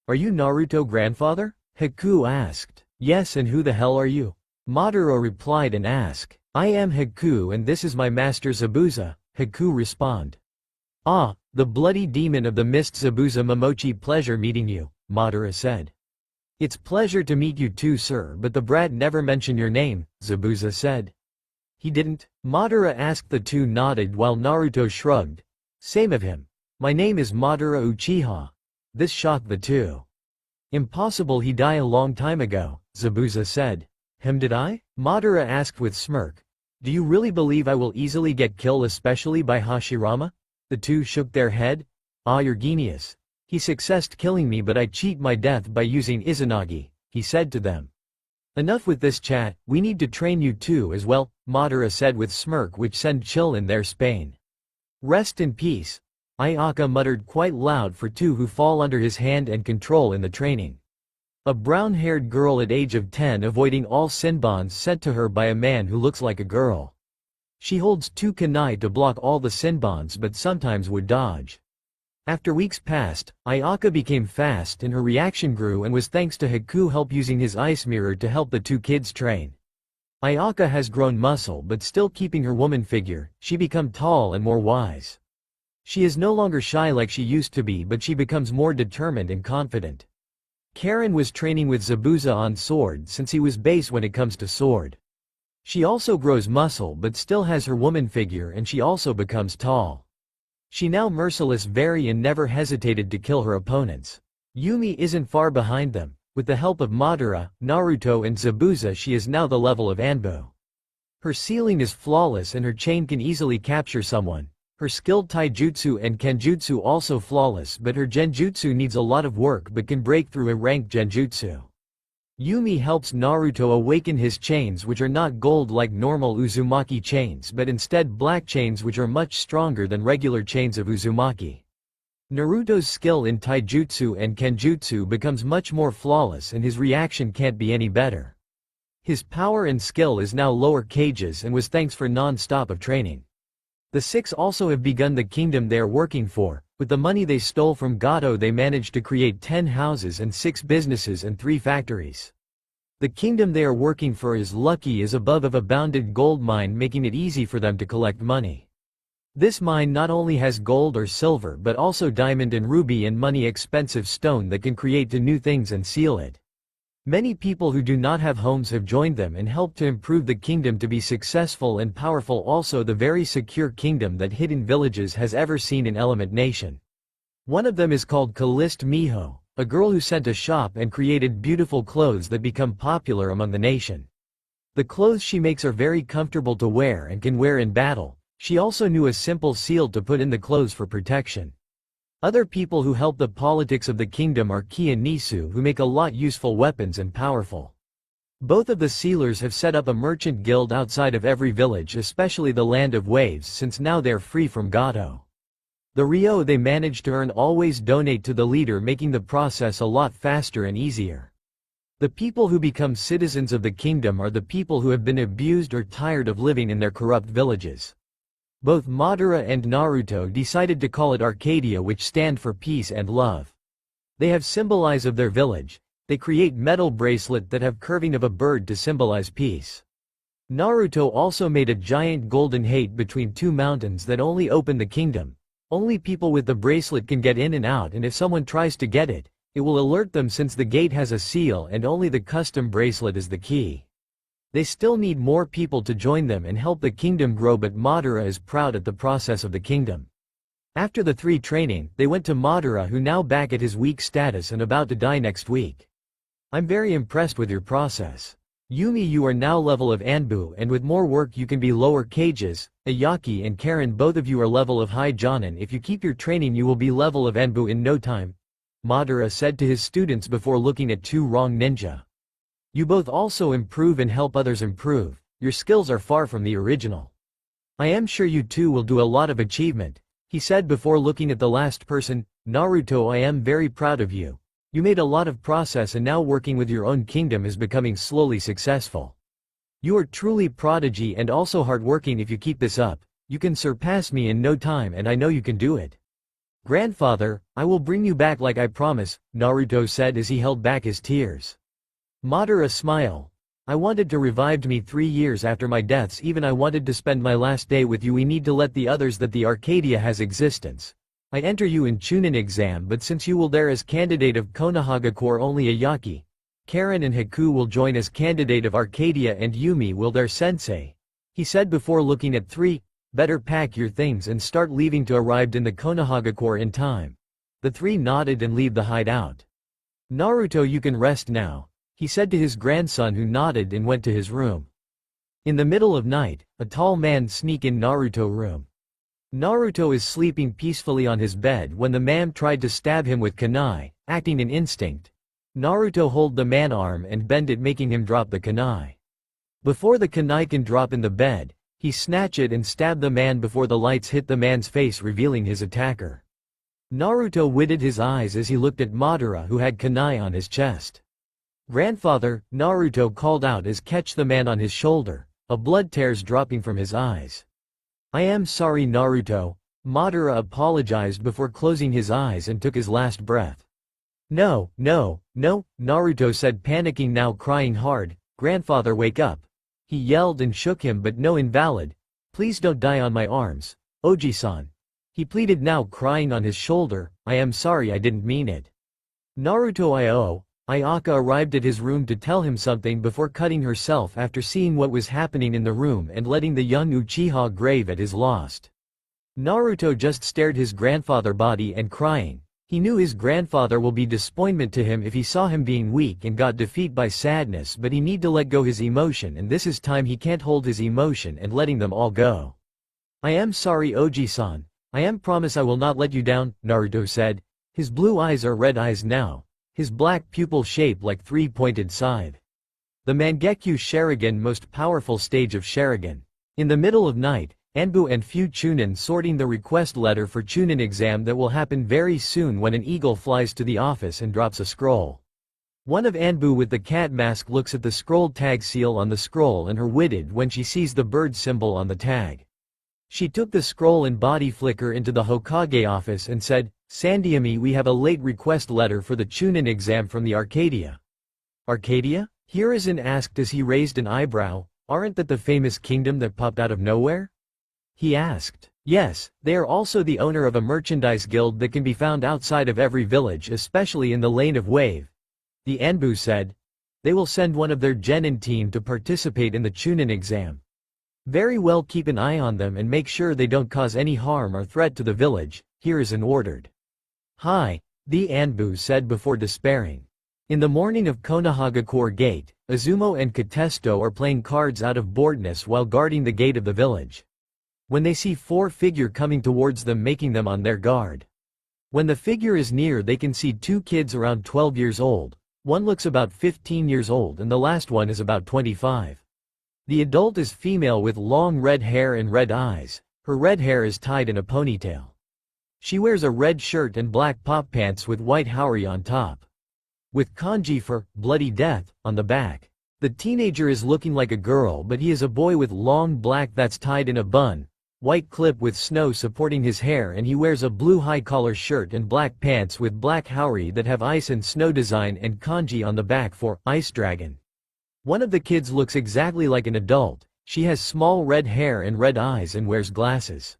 Are you Naruto grandfather? Haku asked. Yes, and who the hell are you? Madara replied and asked. I am Haku and this is my master Zabuza, Haku respond. Ah, the bloody demon of the mist Zabuza Momochi, pleasure meeting you, Madara said. It's pleasure to meet you too, sir, but the brat never mentioned your name, Zabuza said. He didn't? Madara asked. The 2 nodded while Naruto shrugged. Same of him. My name is Madara Uchiha. This shocked the 2. Impossible, he died a long time ago, Zabuza said. Him did I? Madara asked with smirk. Do you really believe I will easily get killed, especially by Hashirama? The 2 shook their head. Ah, you're genius. He successed killing me, but I cheat my death by using Izanagi, he said to them. Enough with this chat, we need to train you too as well, Madara said with smirk which sent chill in their Spain. Rest in peace. Ayaka muttered quite loud for 2 who fall under his hand and control in the training. A brown-haired girl at age of 10 avoiding all sinbons sent to her by a man who looks like a girl. She holds 2 kunai to block all the sinbons but sometimes would dodge. After weeks passed, Ayaka became fast and her reaction grew and was thanks to Haku help using his ice mirror to help the two kids train. Ayaka has grown muscle but still keeping her woman figure, she become tall and more wise. She is no longer shy like she used to be but she becomes more determined and confident. Karen was training with Zabuza on sword since he was base when it comes to sword. She also grows muscle but still has her woman figure and she also becomes tall. She now merciless very and never hesitated to kill her opponents. Yumi isn't far behind them. With the help of Madara, Naruto and Zabuza she is now the level of Anbu. Her ceiling is flawless and her chain can easily capture someone. Her skilled taijutsu and kenjutsu also flawless but her genjutsu needs a lot of work but can break through a ranked genjutsu. Yumi helps Naruto awaken his chains which are not gold like normal Uzumaki chains but instead black chains which are much stronger than regular chains of Uzumaki. Naruto's skill in taijutsu and kenjutsu becomes much more flawless and his reaction can't be any better. His power and skill is now lower cages and was thanks for non-stop of training. The six also have begun the kingdom they are working for. With the money they stole from Gato they managed to create 10 houses and 6 businesses and 3 factories. The kingdom they are working for is lucky as above of a bounded gold mine making it easy for them to collect money. This mine not only has gold or silver but also diamond and ruby and money expensive stone that can create the new things and seal it. Many people who do not have homes have joined them and helped to improve the kingdom to be successful and powerful also the very secure kingdom that Hidden Villages has ever seen in Element Nation. One of them is called Caliste Miho, a girl who sent a shop and created beautiful clothes that become popular among the nation. The clothes she makes are very comfortable to wear and can wear in battle. She also knew a simple seal to put in the clothes for protection. Other people who help the politics of the kingdom are Ki and Nisu who make a lot useful weapons and powerful. Both of the sealers have set up a merchant guild outside of every village especially the Land of Waves since now they're free from Gato. The Ryo they manage to earn always donate to the leader making the process a lot faster and easier. The people who become citizens of the kingdom are the people who have been abused or tired of living in their corrupt villages. Both Madara and Naruto decided to call it Arcadia which stand for peace and love. They have symbolize of their village. They create metal bracelet that have curving of a bird to symbolize peace. Naruto also made a giant golden gate between 2 mountains that only open the kingdom. Only people with the bracelet can get in and out and if someone tries to get it, it will alert them since the gate has a seal and only the custom bracelet is the key. They still need more people to join them and help the kingdom grow but Madara is proud at the process of the kingdom. After the 3 training, they went to Madara who now back at his weak status and about to die next week. I'm very impressed with your process. Yumi you are now level of Anbu and with more work you can be lower cages. Ayaki and Karen both of you are level of high Jonin if you keep your training you will be level of Anbu in no time. Madara said to his students before looking at 2 wrong ninja. You both also improve and help others improve, your skills are far from the original. I am sure you two will do a lot of achievement, he said before looking at the last person. Naruto I am very proud of you. You made a lot of process and now working with your own kingdom is becoming slowly successful. You are truly prodigy and also hardworking if you keep this up, you can surpass me in no time and I know you can do it. Grandfather, I will bring you back like I promise, Naruto said as he held back his tears. Madara smile. I wanted to revived me 3 years after my deaths even I wanted to spend my last day with you we need to let the others that the Arcadia has existence. I enter you in Chunin exam but since you will there as candidate of Konohagakure Corps only Ayaki, Karen and Haku will join as candidate of Arcadia and Yumi will there sensei. He said before looking at 3, better pack your things and start leaving to arrived in the Konohagakure Corps in time. The 3 nodded and leave the hideout. Naruto you can rest now, he said to his grandson who nodded and went to his room. In the middle of night, a tall man sneak in Naruto room. Naruto is sleeping peacefully on his bed when the man tried to stab him with kunai, acting in instinct. Naruto hold the man arm and bend it making him drop the kunai. Before the kunai can drop in the bed, he snatch it and stab the man before the lights hit the man's face revealing his attacker. Naruto witted his eyes as he looked at Madara who had kunai on his chest. Grandfather, Naruto called out as catch the man on his shoulder, a blood tears dropping from his eyes. I am sorry Naruto, Madara apologized before closing his eyes and took his last breath. No, no, no, Naruto said, panicking now, crying hard. Grandfather, wake up. He yelled and shook him, but no, invalid. Please don't die on my arms. Oji-san. He pleaded now, crying on his shoulder. I am sorry, I didn't mean it. Naruto Ayaka arrived at his room to tell him something before cutting herself after seeing what was happening in the room and letting the young Uchiha grave at his lost. Naruto just stared his grandfather body and crying. He knew his grandfather will be disappointment to him if he saw him being weak and got defeat by sadness, but he need to let go his emotion, and this is time he can't hold his emotion and letting them all go. I am sorry, Oji-san. I am promise I will not let you down, Naruto said. His blue eyes are red eyes now. His black pupil shaped like three-pointed scythe. The Mangekyo Sharingan, most powerful stage of Sharingan. In the middle of night, Anbu and Fu Chunin sorting the request letter for Chunin exam that will happen very soon when an eagle flies to the office and drops a scroll. One of Anbu with the cat mask looks at the scroll tag seal on the scroll and her witted when she sees the bird symbol on the tag. She took the scroll and body flicker into the Hokage office and said, Sandiami, we have a late request letter for the Chunin exam from the Arcadia. Arcadia? Hiruzen asked as he raised an eyebrow. Aren't that the famous kingdom that popped out of nowhere? He asked. Yes, they are also the owner of a merchandise guild that can be found outside of every village, especially in the Lane of Wave. The Anbu said. They will send one of their genin team to participate in the Chunin exam. Very well, keep an eye on them and make sure they don't cause any harm or threat to the village, Hiruzen ordered. Hi, the Anbu said before despairing. In the morning of Konohagakure Gate, Izumo and Katesto are playing cards out of boredness while guarding the gate of the village. When they see four figure coming towards them, making them on their guard. When the figure is near, they can see two kids around 12 years old. One looks about 15 years old and the last one is about 25. The adult is female with long red hair and red eyes. Her red hair is tied in a ponytail. She wears a red shirt and black pop pants with white haori on top. With kanji for bloody death on the back. The teenager is looking like a girl, but he is a boy with long black that's tied in a bun. White clip with snow supporting his hair, and he wears a blue high collar shirt and black pants with black haori that have ice and snow design and kanji on the back for Ice Dragon. One of the kids looks exactly like an adult. She has small red hair and red eyes and wears glasses.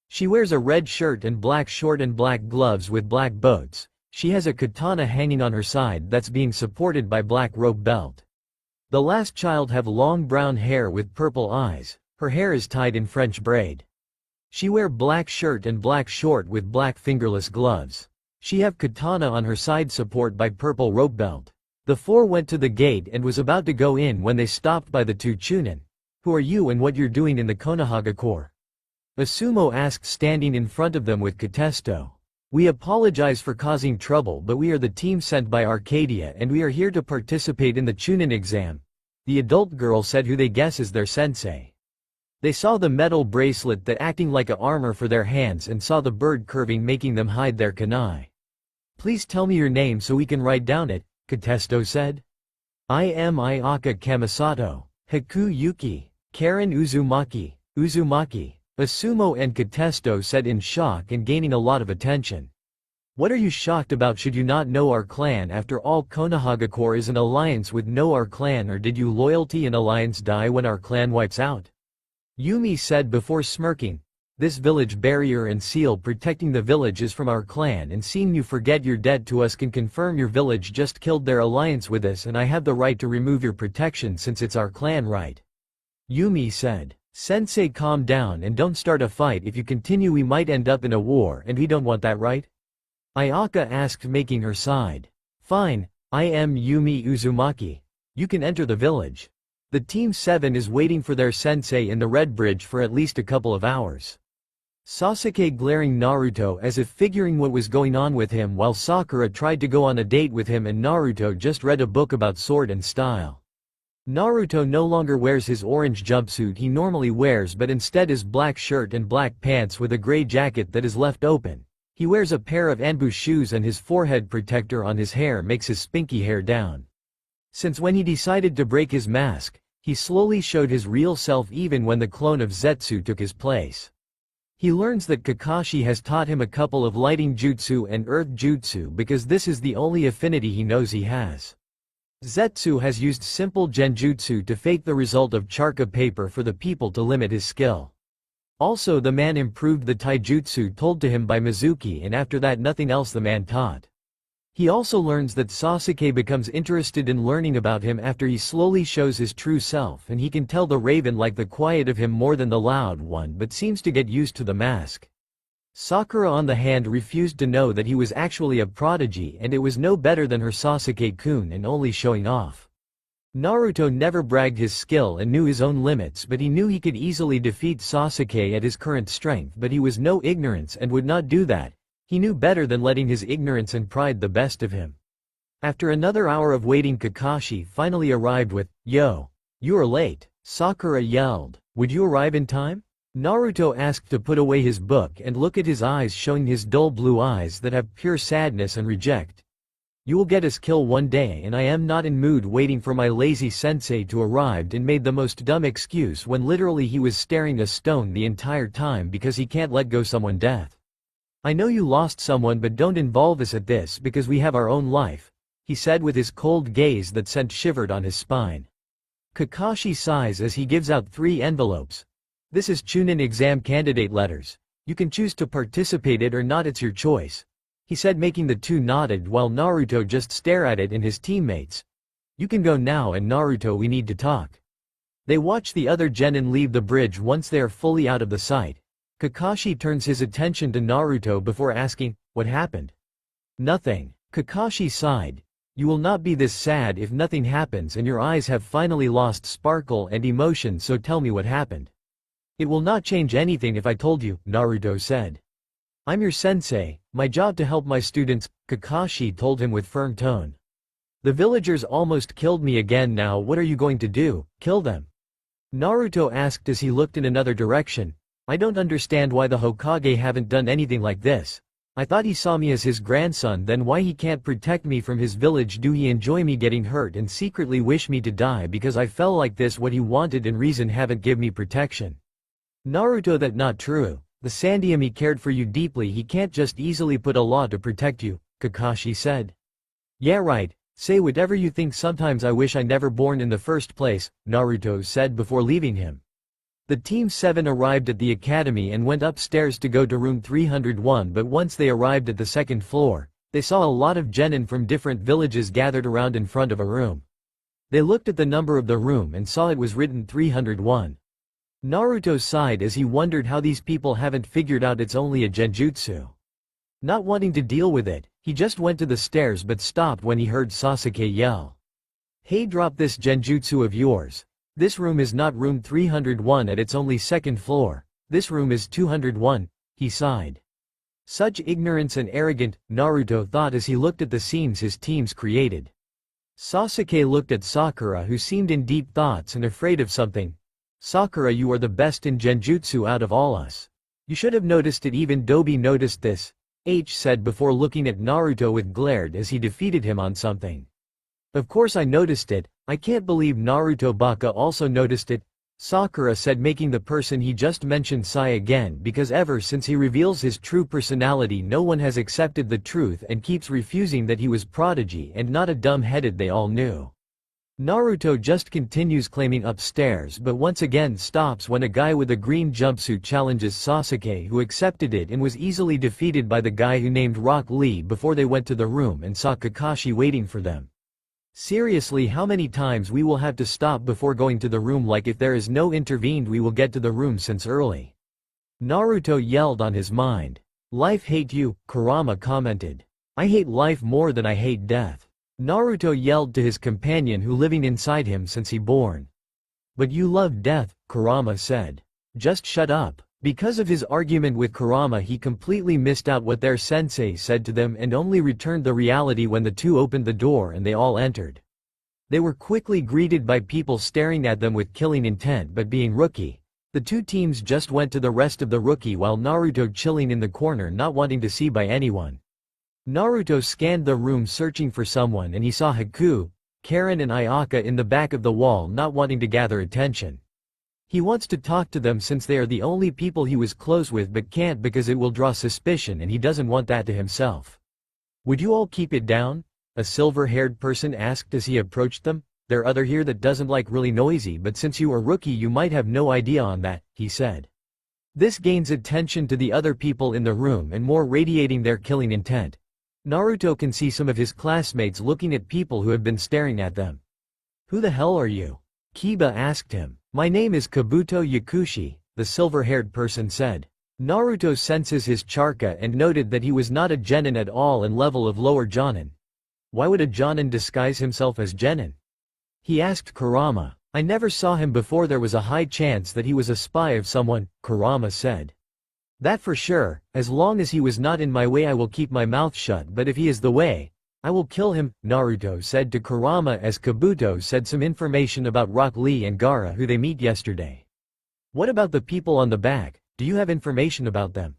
She wears a red shirt and black short and black gloves with black boots. She has a katana hanging on her side that's being supported by black rope belt. The last child have long brown hair with purple eyes. Her hair is tied in French braid. She wear black shirt and black short with black fingerless gloves. She have katana on her side support by purple rope belt. The four went to the gate and was about to go in when they stopped by the two Chunin. Who are you and what you're doing in the Konohagakure? Asumo asked, standing in front of them with Katesto. We apologize for causing trouble, but we are the team sent by Arcadia and we are here to participate in the Chunin exam. The adult girl said who they guess is their sensei. They saw the metal bracelet that acting like a armor for their hands and saw the bird curving making them hide their kunai. Please tell me your name so we can write down it, Katesto said. I am Ayaka Kamisato. Haku Yuki. Karen Uzumaki. Uzumaki. Asumo and Katesto said in shock and gaining a lot of attention. What are you shocked about? Should you not know our clan? After all, Konohagakure is an alliance with no our clan, or did you loyalty and alliance die when our clan wipes out? Yumi said before smirking. This village barrier and seal protecting the village is from our clan, and seeing you forget your debt to us can confirm your village just killed their alliance with us, and I have the right to remove your protection since it's our clan right. Yumi said. Sensei, calm down and don't start a fight. If you continue we might end up in a war and we don't want that, right? Ayaka asked, making her side. Fine, I am Yumi Uzumaki. You can enter the village. The Team 7 is waiting for their sensei in the Red Bridge for at least a couple of hours. Sasuke glaring Naruto as if figuring what was going on with him, while Sakura tried to go on a date with him and Naruto just read a book about sword and style. Naruto no longer wears his orange jumpsuit he normally wears, but instead his black shirt and black pants with a gray jacket that is left open. He wears a pair of Anbu shoes and his forehead protector on his hair makes his spinky hair down. Since when he decided to break his mask, he slowly showed his real self even when the clone of Zetsu took his place. He learns that Kakashi has taught him a couple of lighting jutsu and earth jutsu because this is the only affinity he knows he has. Zetsu has used simple genjutsu to fake the result of charca paper for the people to limit his skill. Also, the man improved the taijutsu told to him by Mizuki, and after that nothing else the man taught. He also learns that Sasuke becomes interested in learning about him after he slowly shows his true self, and he can tell the raven like the quiet of him more than the loud one, but seems to get used to the mask. Sakura on the hand refused to know that he was actually a prodigy and it was no better than her Sasuke-kun and only showing off. Naruto never bragged his skill and knew his own limits, but he knew he could easily defeat Sasuke at his current strength, but he was no ignorance and would not do that. He knew better than letting his ignorance and pride the best of him. After another hour of waiting, Kakashi finally arrived with, "Yo! You are late." Sakura yelled, "Would you arrive in time?" Naruto asked to put away his book and look at his eyes, showing his dull blue eyes that have pure sadness and reject. "You will get us killed one day and I am not in mood waiting for my lazy sensei to arrive," and made the most dumb excuse when literally he was staring a stone the entire time because he can't let go someone death. "I know you lost someone, but don't involve us at this because we have our own life," he said with his cold gaze that sent shivered on his spine. Kakashi sighs as he gives out 3 envelopes. "This is Chunin exam candidate letters. You can choose to participate it or not, it's your choice," he said, making the 2 nodded while Naruto just stare at it and his teammates. "You can go now, and Naruto, we need to talk." They watch the other genin leave the bridge. Once they are fully out of the sight, Kakashi turns his attention to Naruto before asking, "What happened?" "Nothing." Kakashi sighed. "You will not be this sad if nothing happens, and your eyes have finally lost sparkle and emotion, so tell me what happened." "It will not change anything if I told you," Naruto said. "I'm your sensei, my job to help my students," Kakashi told him with firm tone. "The villagers almost killed me again. Now what are you going to do, kill them?" Naruto asked as he looked in another direction. "I don't understand why the Hokage haven't done anything like this. I thought he saw me as his grandson, then why he can't protect me from his village? Do he enjoy me getting hurt and secretly wish me to die because I fell like this? What he wanted and reason haven't give me protection." "Naruto, that not true. The Sandium, he cared for you deeply, he can't just easily put a law to protect you," Kakashi said. "Yeah right, say whatever you think, sometimes I wish I never born in the first place," Naruto said before leaving him. The Team 7 arrived at the academy and went upstairs to go to room 301, but once they arrived at the 2nd floor, they saw a lot of genin from different villages gathered around in front of a room. They looked at the number of the room and saw it was written 301. Naruto sighed as he wondered how these people haven't figured out it's only a genjutsu. Not wanting to deal with it, he just went to the stairs but stopped when he heard Sasuke yell, "Hey, drop this genjutsu of yours. This room is not room 301 and it's only 2nd floor. This room is 201, he sighed. Such ignorance and arrogant, Naruto thought as he looked at the scenes his teams created. Sasuke looked at Sakura, who seemed in deep thoughts and afraid of something. "Sakura, you are the best in genjutsu out of all us. You should have noticed it. Even Dobi noticed this," H said before looking at Naruto with glared as he defeated him on something. "Of course I noticed it. I can't believe Naruto Baka also noticed it," Sakura said, making the person he just mentioned sigh again, because ever since he reveals his true personality no one has accepted the truth and keeps refusing that he was prodigy and not a dumb-headed they all knew. Naruto just continues claiming upstairs but once again stops when a guy with a green jumpsuit challenges Sasuke, who accepted it and was easily defeated by the guy who named Rock Lee before they went to the room and saw Kakashi waiting for them. "Seriously, how many times we will have to stop before going to the room? Like if there is no intervened we will get to the room since early," Naruto yelled on his mind. "Life hate you," Kurama commented. "I hate life more than I hate death," Naruto yelled to his companion who living inside him since he born. "But you love death," Kurama said. "Just shut up." Because of his argument with Kurama he completely missed out what their sensei said to them and only returned the reality when the two opened the door and they all entered. They were quickly greeted by people staring at them with killing intent, but being rookie, the two teams just went to the rest of the rookie while Naruto chilling in the corner not wanting to see by anyone. Naruto scanned the room searching for someone and he saw Haku, Karen and Ayaka in the back of the wall not wanting to gather attention. He wants to talk to them since they are the only people he was close with but can't because it will draw suspicion and he doesn't want that to himself. Would you all keep it down? A silver-haired person asked as he approached them. There are other here that doesn't like really noisy, but since you are rookie you might have no idea on that, he said. This gains attention to the other people in the room and more radiating their killing intent. Naruto can see some of his classmates looking at people who have been staring at them. Who the hell are you? Kiba asked him. My name is Kabuto Yakushi, the silver-haired person said. Naruto senses his chakra and noted that he was not a genin at all and level of lower jonin. Why would a jonin disguise himself as genin? He asked Kurama. I never saw him before. There was a high chance that he was a spy of someone, Kurama said. That for sure, as long as he was not in my way I will keep my mouth shut, but if he is the way, I will kill him, Naruto said to Kurama as Kabuto said some information about Rock Lee and Gaara who they meet yesterday. What about the people on the back, do you have information about them?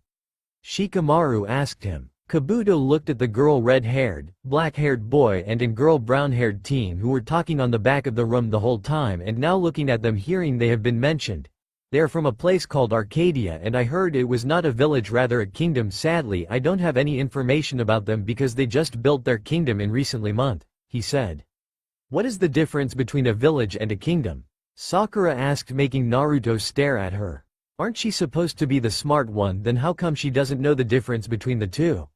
Shikamaru asked him. Kabuto looked at the girl red-haired, black-haired boy and girl brown-haired team who were talking on the back of the room the whole time and now looking at them hearing they have been mentioned. They are from a place called Arcadia and I heard it was not a village rather a kingdom. Sadly I don't have any information about them because they just built their kingdom in recently month, he said. What is the difference between a village and a kingdom? Sakura asked making Naruto stare at her. Aren't she supposed to be the smart one, then how come she doesn't know the difference between the two?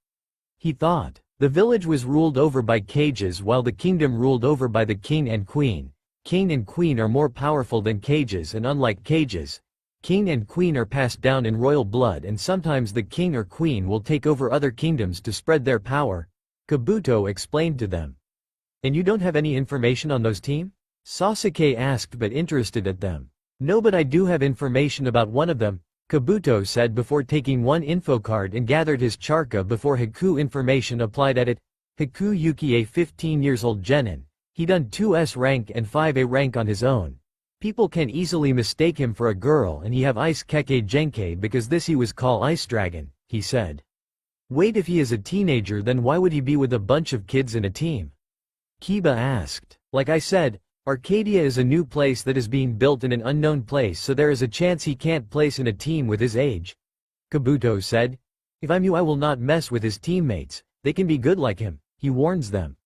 He thought. The village was ruled over by cages while the kingdom ruled over by the king and queen. King and queen are more powerful than cages and unlike cages, king and queen are passed down in royal blood and sometimes the king or queen will take over other kingdoms to spread their power, Kabuto explained to them. And you don't have any information on those team? Sasuke asked but interested at them. No, but I do have information about one of them, Kabuto said before taking one info card and gathered his chakra before Haku information applied at it. Haku Yuki, a 15 years old genin. He done 2S rank and 5A rank on his own. People can easily mistake him for a girl and he have Ice Keke Genkai because this he was called Ice Dragon, he said. Wait, if he is a teenager then why would he be with a bunch of kids in a team? Kiba asked. Like I said, Arcadia is a new place that is being built in an unknown place so there is a chance he can't place in a team with his age. Kabuto said. If I'm you I will not mess with his teammates, they can be good like him, he warns them.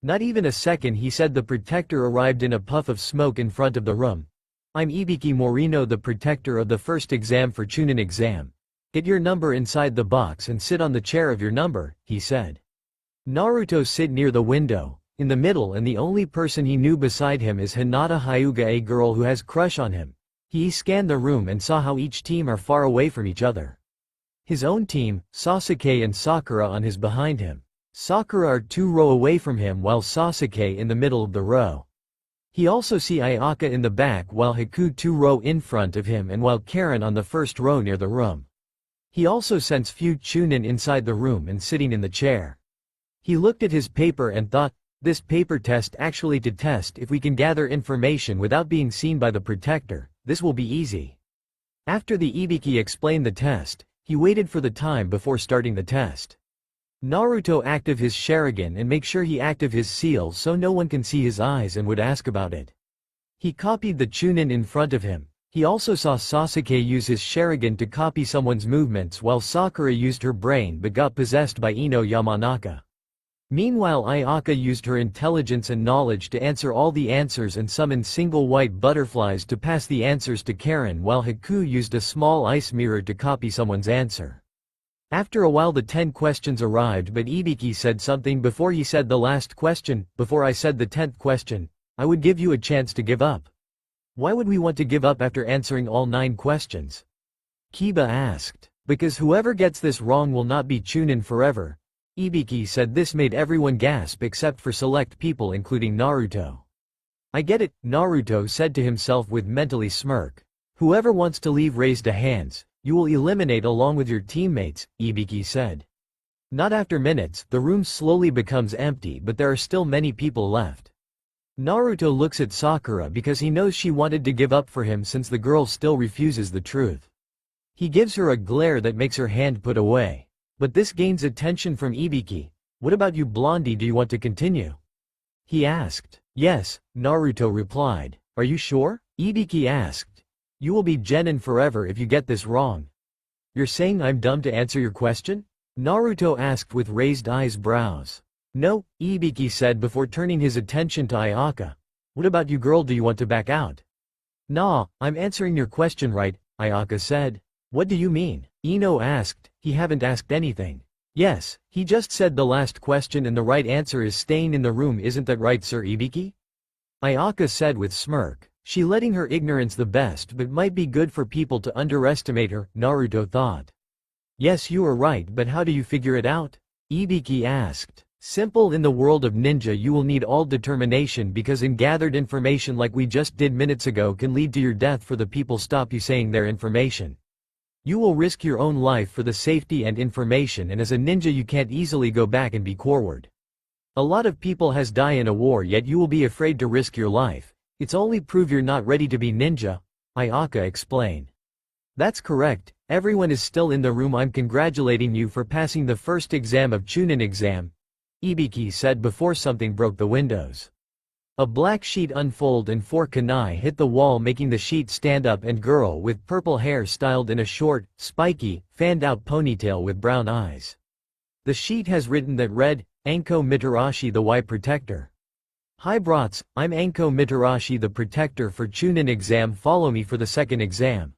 Not even a second he said the protector arrived in a puff of smoke in front of the room. I'm Ibiki Morino, the protector of the first exam for Chunin exam. Get your number inside the box and sit on the chair of your number, he said. Naruto sit near the window, in the middle, and the only person he knew beside him is Hinata Hyuga, a girl who has crush on him. He scanned the room and saw how each team are far away from each other. His own team, Sasuke and Sakura on his behind him. Sakura are 2 row away from him while Sasuke in the middle of the row. He also see Ayaka in the back while Haku 2 row in front of him and while Karen on the first row near the room. He also sense few Chunin inside the room and sitting in the chair. He looked at his paper and thought, this paper test actually to test if we can gather information without being seen by the protector, this will be easy. After the Ibiki explained the test, he waited for the time before starting the test. Naruto active his Sharingan and make sure he active his seal so no one can see his eyes and would ask about it. He copied the Chunin in front of him. He also saw Sasuke use his Sharingan to copy someone's movements while Sakura used her brain but got possessed by Ino Yamanaka. Meanwhile Ayaka used her intelligence and knowledge to answer all the answers and summon single white butterflies to pass the answers to Karen while Haku used a small ice mirror to copy someone's answer. After a while the 10 questions arrived but Ibiki said something before he said the last question. Before I said the 10th question, I would give you a chance to give up. Why would we want to give up after answering all 9 questions? Kiba asked. Because whoever gets this wrong will not be Chunin forever. Ibiki said this made everyone gasp except for select people including Naruto. I get it, Naruto said to himself with mentally smirk. Whoever wants to leave raise the hands, you will eliminate along with your teammates, Ibiki said. Not after minutes, the room slowly becomes empty but there are still many people left. Naruto looks at Sakura because he knows she wanted to give up for him since the girl still refuses the truth. He gives her a glare that makes her hand put away. But this gains attention from Ibiki. What about you Blondie, do you want to continue? He asked. Yes, Naruto replied. Are you sure? Ibiki asked. You will be genin forever if you get this wrong. You're saying I'm dumb to answer your question? Naruto asked with raised brows. No, Ibiki said before turning his attention to Ayaka. What about you girl, do you want to back out? Nah, I'm answering your question right, Ayaka said. What do you mean? Ino asked. He haven't asked anything. Yes, he just said the last question and the right answer is staying in the room, isn't that right Sir Ibiki? Ayaka said with smirk. She letting her ignorance the best but might be good for people to underestimate her, Naruto thought. Yes you are right, but how do you figure it out? Ibiki asked. Simple, in the world of ninja you will need all determination because gathered information like we just did minutes ago can lead to your death for the people stop you saying their information. You will risk your own life for the safety and information, and as a ninja you can't easily go back and be forward. A lot of people has die in a war yet you will be afraid to risk your life. It's only prove you're not ready to be ninja, Ayaka explained. That's correct, everyone is still in the room. I'm congratulating you for passing the first exam of Chunin exam, Ibiki said before something broke the windows. A black sheet unfolded and 4 kunai hit the wall making the sheet stand up, and girl with purple hair styled in a short, spiky, fanned-out ponytail with brown eyes. The sheet has written that read, Anko Mitarashi the Y Protector. Hi brats, I'm Anko Mitarashi the Protector for Chunin exam, follow me for the second exam.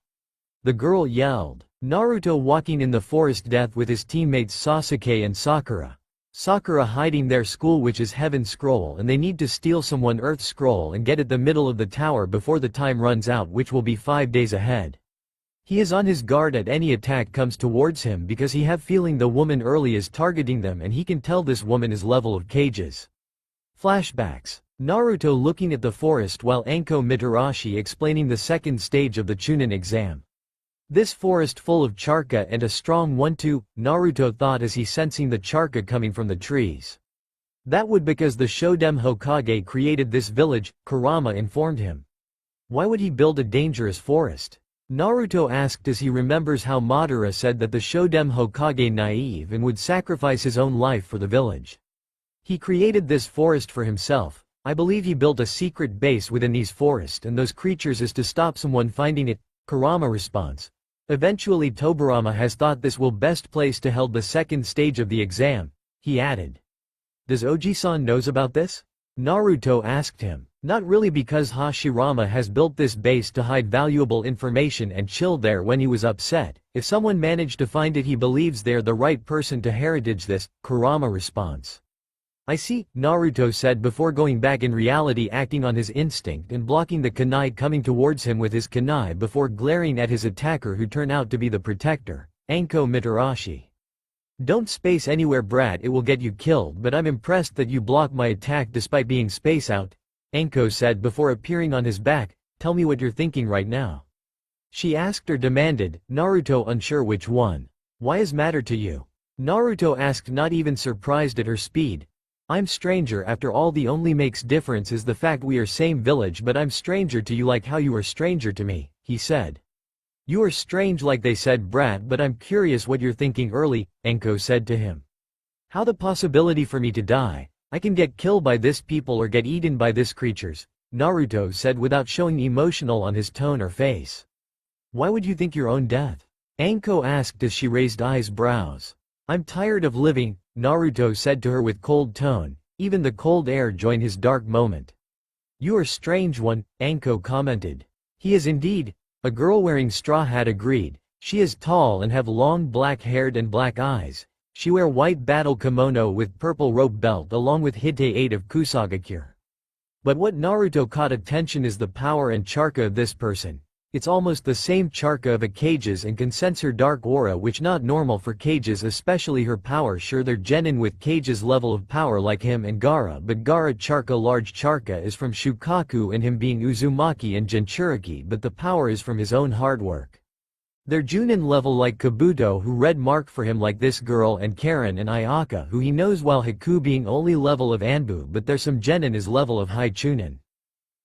The girl yelled. Naruto walking in the forest death with his teammates Sasuke and Sakura. Sakura hiding their school which is Heaven Scroll, and they need to steal someone Earth Scroll and get at the middle of the tower before the time runs out, which will be 5 days ahead. He is on his guard at any attack comes towards him because he have feeling the woman early is targeting them and he can tell this woman is level of cages. Flashbacks. Naruto looking at the forest while Anko Mitarashi explaining the second stage of the Chunin exam. This forest full of charka and a strong 1-2, Naruto thought as he sensing the charka coming from the trees. That would because the Shoden Hokage created this village, Kurama informed him. Why would he build a dangerous forest? Naruto asked as he remembers how Madara said that the Shoden Hokage naive and would sacrifice his own life for the village. He created this forest for himself. I believe he built a secret base within these forests and those creatures is to stop someone finding it, Kurama responds. Eventually Tobirama has thought this will best place to held the second stage of the exam, he added. Does Oji-san knows about this? Naruto asked him. Not really, because Hashirama has built this base to hide valuable information and chill there when he was upset. If someone managed to find it he believes they're the right person to heritage this, Kurama responds. I see, Naruto said before going back in reality acting on his instinct and blocking the kunai coming towards him with his kunai before glaring at his attacker who turned out to be the protector, Anko Mitarashi. Don't space anywhere brat, it will get you killed, but I'm impressed that you blocked my attack despite being space out, Anko said before appearing on his back. Tell me what you're thinking right now. She asked or demanded, Naruto unsure which one. Why is matter to you? Naruto asked, not even surprised at her speed. I'm stranger after all, the only makes difference is the fact we are same village, but I'm stranger to you like how you are stranger to me, he said. You are strange like they said brat, but I'm curious what you're thinking early, Anko said to him. How the possibility for me to die? I can get killed by this people or get eaten by this creatures, Naruto said without showing emotional on his tone or face. Why would you think your own death? Anko asked as she raised brows. I'm tired of living, Naruto said to her with cold tone. Even the cold air joined his dark moment. You are strange one, Anko commented. He is indeed, a girl wearing straw hat agreed. She is tall and have long black hair and black eyes. She wear white battle kimono with purple rope belt along with Hite 8 of Kusagakure. But what Naruto caught attention is the power and charka of this person. It's almost the same charka of a Kage's and can sense her dark aura, which not normal for Kage's, especially her power. Sure they're genin with Kage's level of power like him and Gaara, but Gaara charka large charka is from Shukaku and him being Uzumaki and Jinchuriki, but the power is from his own hard work. They're Junin level like Kabuto who red mark for him like this girl and Karen and Ayaka who he knows, while Haku being only level of Anbu, but there's some genin is level of high Chunin.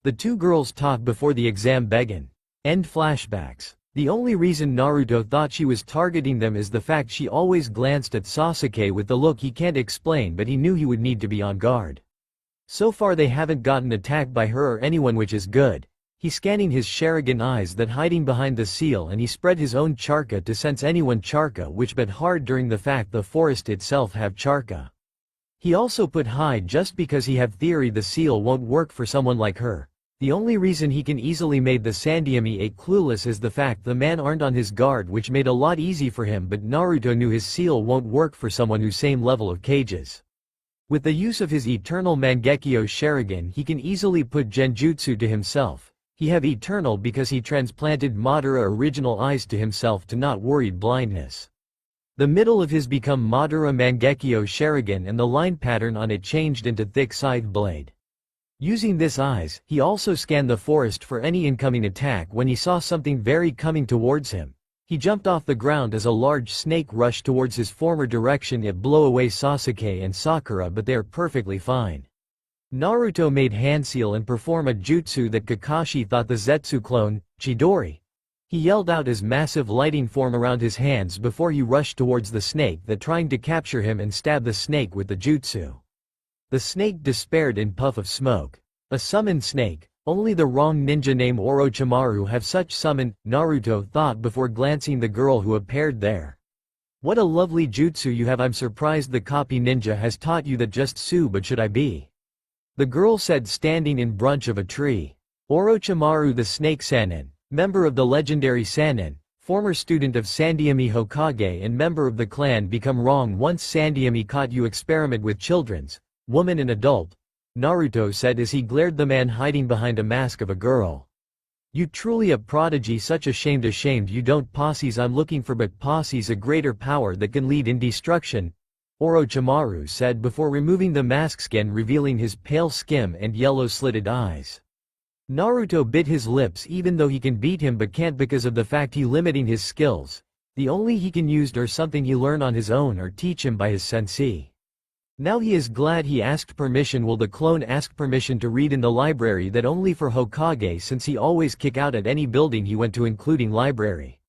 The two girls talk before the exam begin. End flashbacks. The only reason Naruto thought she was targeting them is the fact she always glanced at Sasuke with the look he can't explain, but he knew he would need to be on guard. So far they haven't gotten attacked by her or anyone, which is good. He scanning his Sharingan eyes that hiding behind the seal, and he spread his own charka to sense anyone charka which but hard during the fact the forest itself have charka. He also put high just because he have theory the seal won't work for someone like her. The only reason he can easily made the Sandyami a clueless is the fact the man aren't on his guard, which made a lot easy for him, but Naruto knew his seal won't work for someone who's same level of cages. With the use of his eternal Mangekyo Sharingan he can easily put Genjutsu to himself. He have eternal because he transplanted Madara original eyes to himself to not worried blindness. The middle of his become Madara Mangekyo Sharingan and the line pattern on it changed into thick scythe blade. Using this eyes, he also scanned the forest for any incoming attack. When he saw something very coming towards him, he jumped off the ground as a large snake rushed towards his former direction. It blow away Sasuke and Sakura, but they are perfectly fine. Naruto made handseal and perform a jutsu that Kakashi thought the Zetsu clone, Chidori. He yelled out as massive lighting form around his hands before he rushed towards the snake that trying to capture him and stab the snake with the jutsu. The snake despaired in puff of smoke. A summoned snake. Only the wrong ninja named Orochimaru have such summon, Naruto thought before glancing the girl who appeared there. What a lovely jutsu you have. I'm surprised the copy ninja has taught you that just so, but should I be? The girl said standing in branch of a tree. Orochimaru the snake Sannin, member of the legendary Sannin, former student of Sandyami Hokage and member of the clan become wrong once Sandyami caught you experiment with children's, woman and adult, Naruto said as he glared the man hiding behind a mask of a girl. You truly a prodigy, such ashamed you don't posses. I'm looking for but posses a greater power that can lead in destruction, Orochimaru said before removing the mask skin revealing his pale skin and yellow slitted eyes. Naruto bit his lips even though he can beat him but can't because of the fact he limiting his skills. The only he can use are something he learn on his own or teach him by his sensei. Now he is glad he asked permission. Will the clone ask permission to read in the library that only for Hokage since he always kick out at any building he went to including library.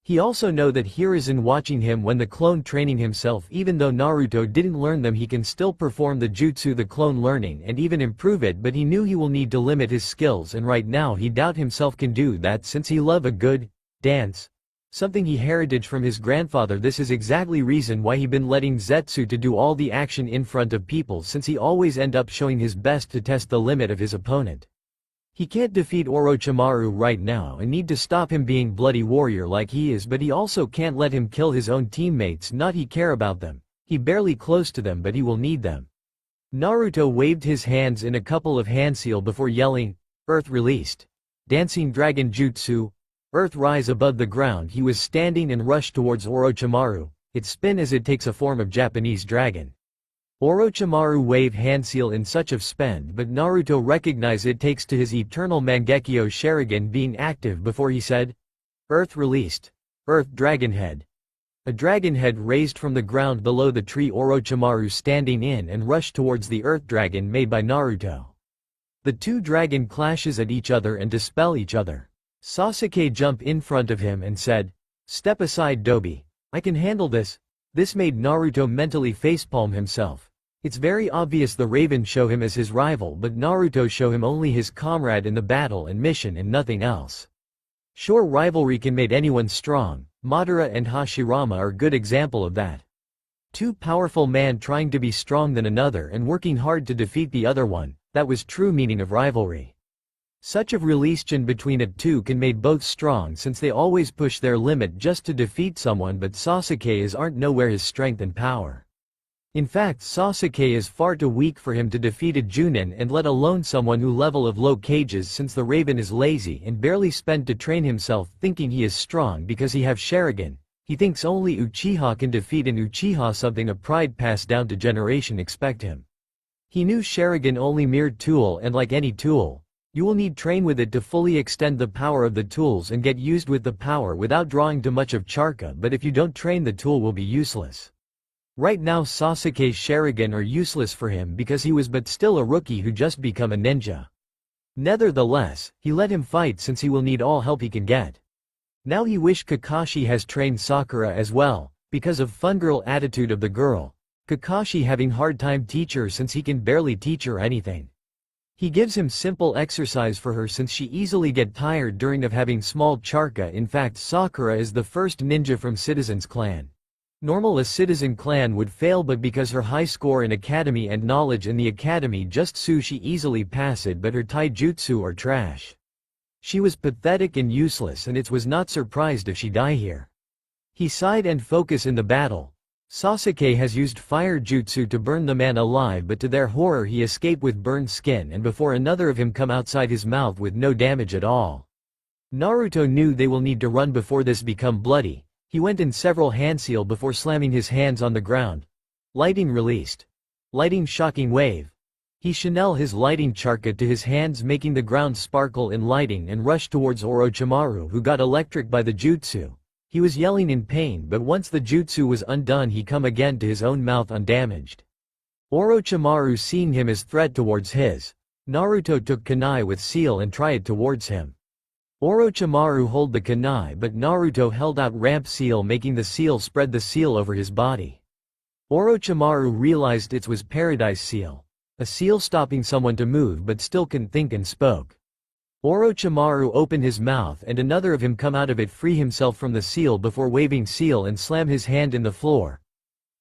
He also know that Hiruzen watching him when the clone training himself. Even though Naruto didn't learn them he can still perform the jutsu the clone learning and even improve it, but he knew he will need to limit his skills and right now he doubt himself can do that since he love a good dance. Something he heritage from his grandfather. This is exactly reason why he been letting Zetsu to do all the action in front of people since he always end up showing his best to test the limit of his opponent. He can't defeat Orochimaru right now and need to stop him being bloody warrior like he is, but he also can't let him kill his own teammates. Not he care about them. He barely close to them but he will need them. Naruto waved his hands in a couple of handseal before yelling, Earth released. Dancing Dragon Jutsu. Earth rise above the ground. He was standing and rushed towards Orochimaru. It spin as it takes a form of Japanese dragon. Orochimaru wave handseal in such of spend, but Naruto recognize it takes to his eternal Mangekyo Sharingan being active before he said, Earth released. Earth dragon head. A dragon head raised from the ground below the tree. Orochimaru standing in and rushed towards the earth dragon made by Naruto. The two dragon clashes at each other and dispel each other. Sasuke jumped in front of him and said, Step aside Dobi. I can handle this. This made Naruto mentally facepalm himself. It's very obvious the Raven show him as his rival, but Naruto show him only his comrade in the battle and mission and nothing else. Sure, rivalry can make anyone strong. Madara and Hashirama are good example of that. Two powerful man trying to be strong than another and working hard to defeat the other one. That was true meaning of rivalry. Such of relation between it two can make both strong since they always push their limit just to defeat someone, but Sasuke is aren't nowhere his strength and power. In fact, Sasuke is far too weak for him to defeat a Junin and let alone someone who level of low cages since the Raven is lazy and barely spent to train himself thinking he is strong because he have Sharingan. He thinks only Uchiha can defeat an Uchiha, something of pride passed down to generation expect him. He knew Sharingan only mere tool and like any tool, you will need train with it to fully extend the power of the tools and get used with the power without drawing too much of Charka, but if you don't train the tool will be useless. Right now Sasuke's Sharingan are useless for him because he was but still a rookie who just become a ninja. Nevertheless, he let him fight since he will need all help he can get. Now he wish Kakashi has trained Sakura as well, because of fungirl attitude of the girl. Kakashi having hard time teach her since he can barely teach her anything. He gives him simple exercise for her since she easily get tired during of having small charka. In fact, Sakura is the first ninja from Citizen's Clan. Normal a Citizen Clan would fail, but because her high score in academy and knowledge in the academy just so she easily pass it, but her taijutsu are trash. She was pathetic and useless, and it was not surprised if she die here. He sighed and focus in the battle. Sasuke has used fire jutsu to burn the man alive, but to their horror he escaped with burned skin and before another of him come outside his mouth with no damage at all. Naruto knew they will need to run before this become bloody. He went in several handseal before slamming his hands on the ground. Lighting released. Lighting shocking wave. He channel his lighting charka to his hands, making the ground sparkle in lighting, and rushed towards Orochimaru, who got electric by the jutsu. He was yelling in pain, but once the jutsu was undone he come again to his own mouth undamaged. Orochimaru seeing him as threat towards his. Naruto took kunai with seal and tried towards him. Orochimaru hold the kunai, but Naruto held out ramp seal, making the seal spread the seal over his body. Orochimaru realized it was paradise seal. A seal stopping someone to move but still can think, and spoke. Orochimaru opened his mouth and another of him come out of it, free himself from the seal before waving seal and slam his hand in the floor.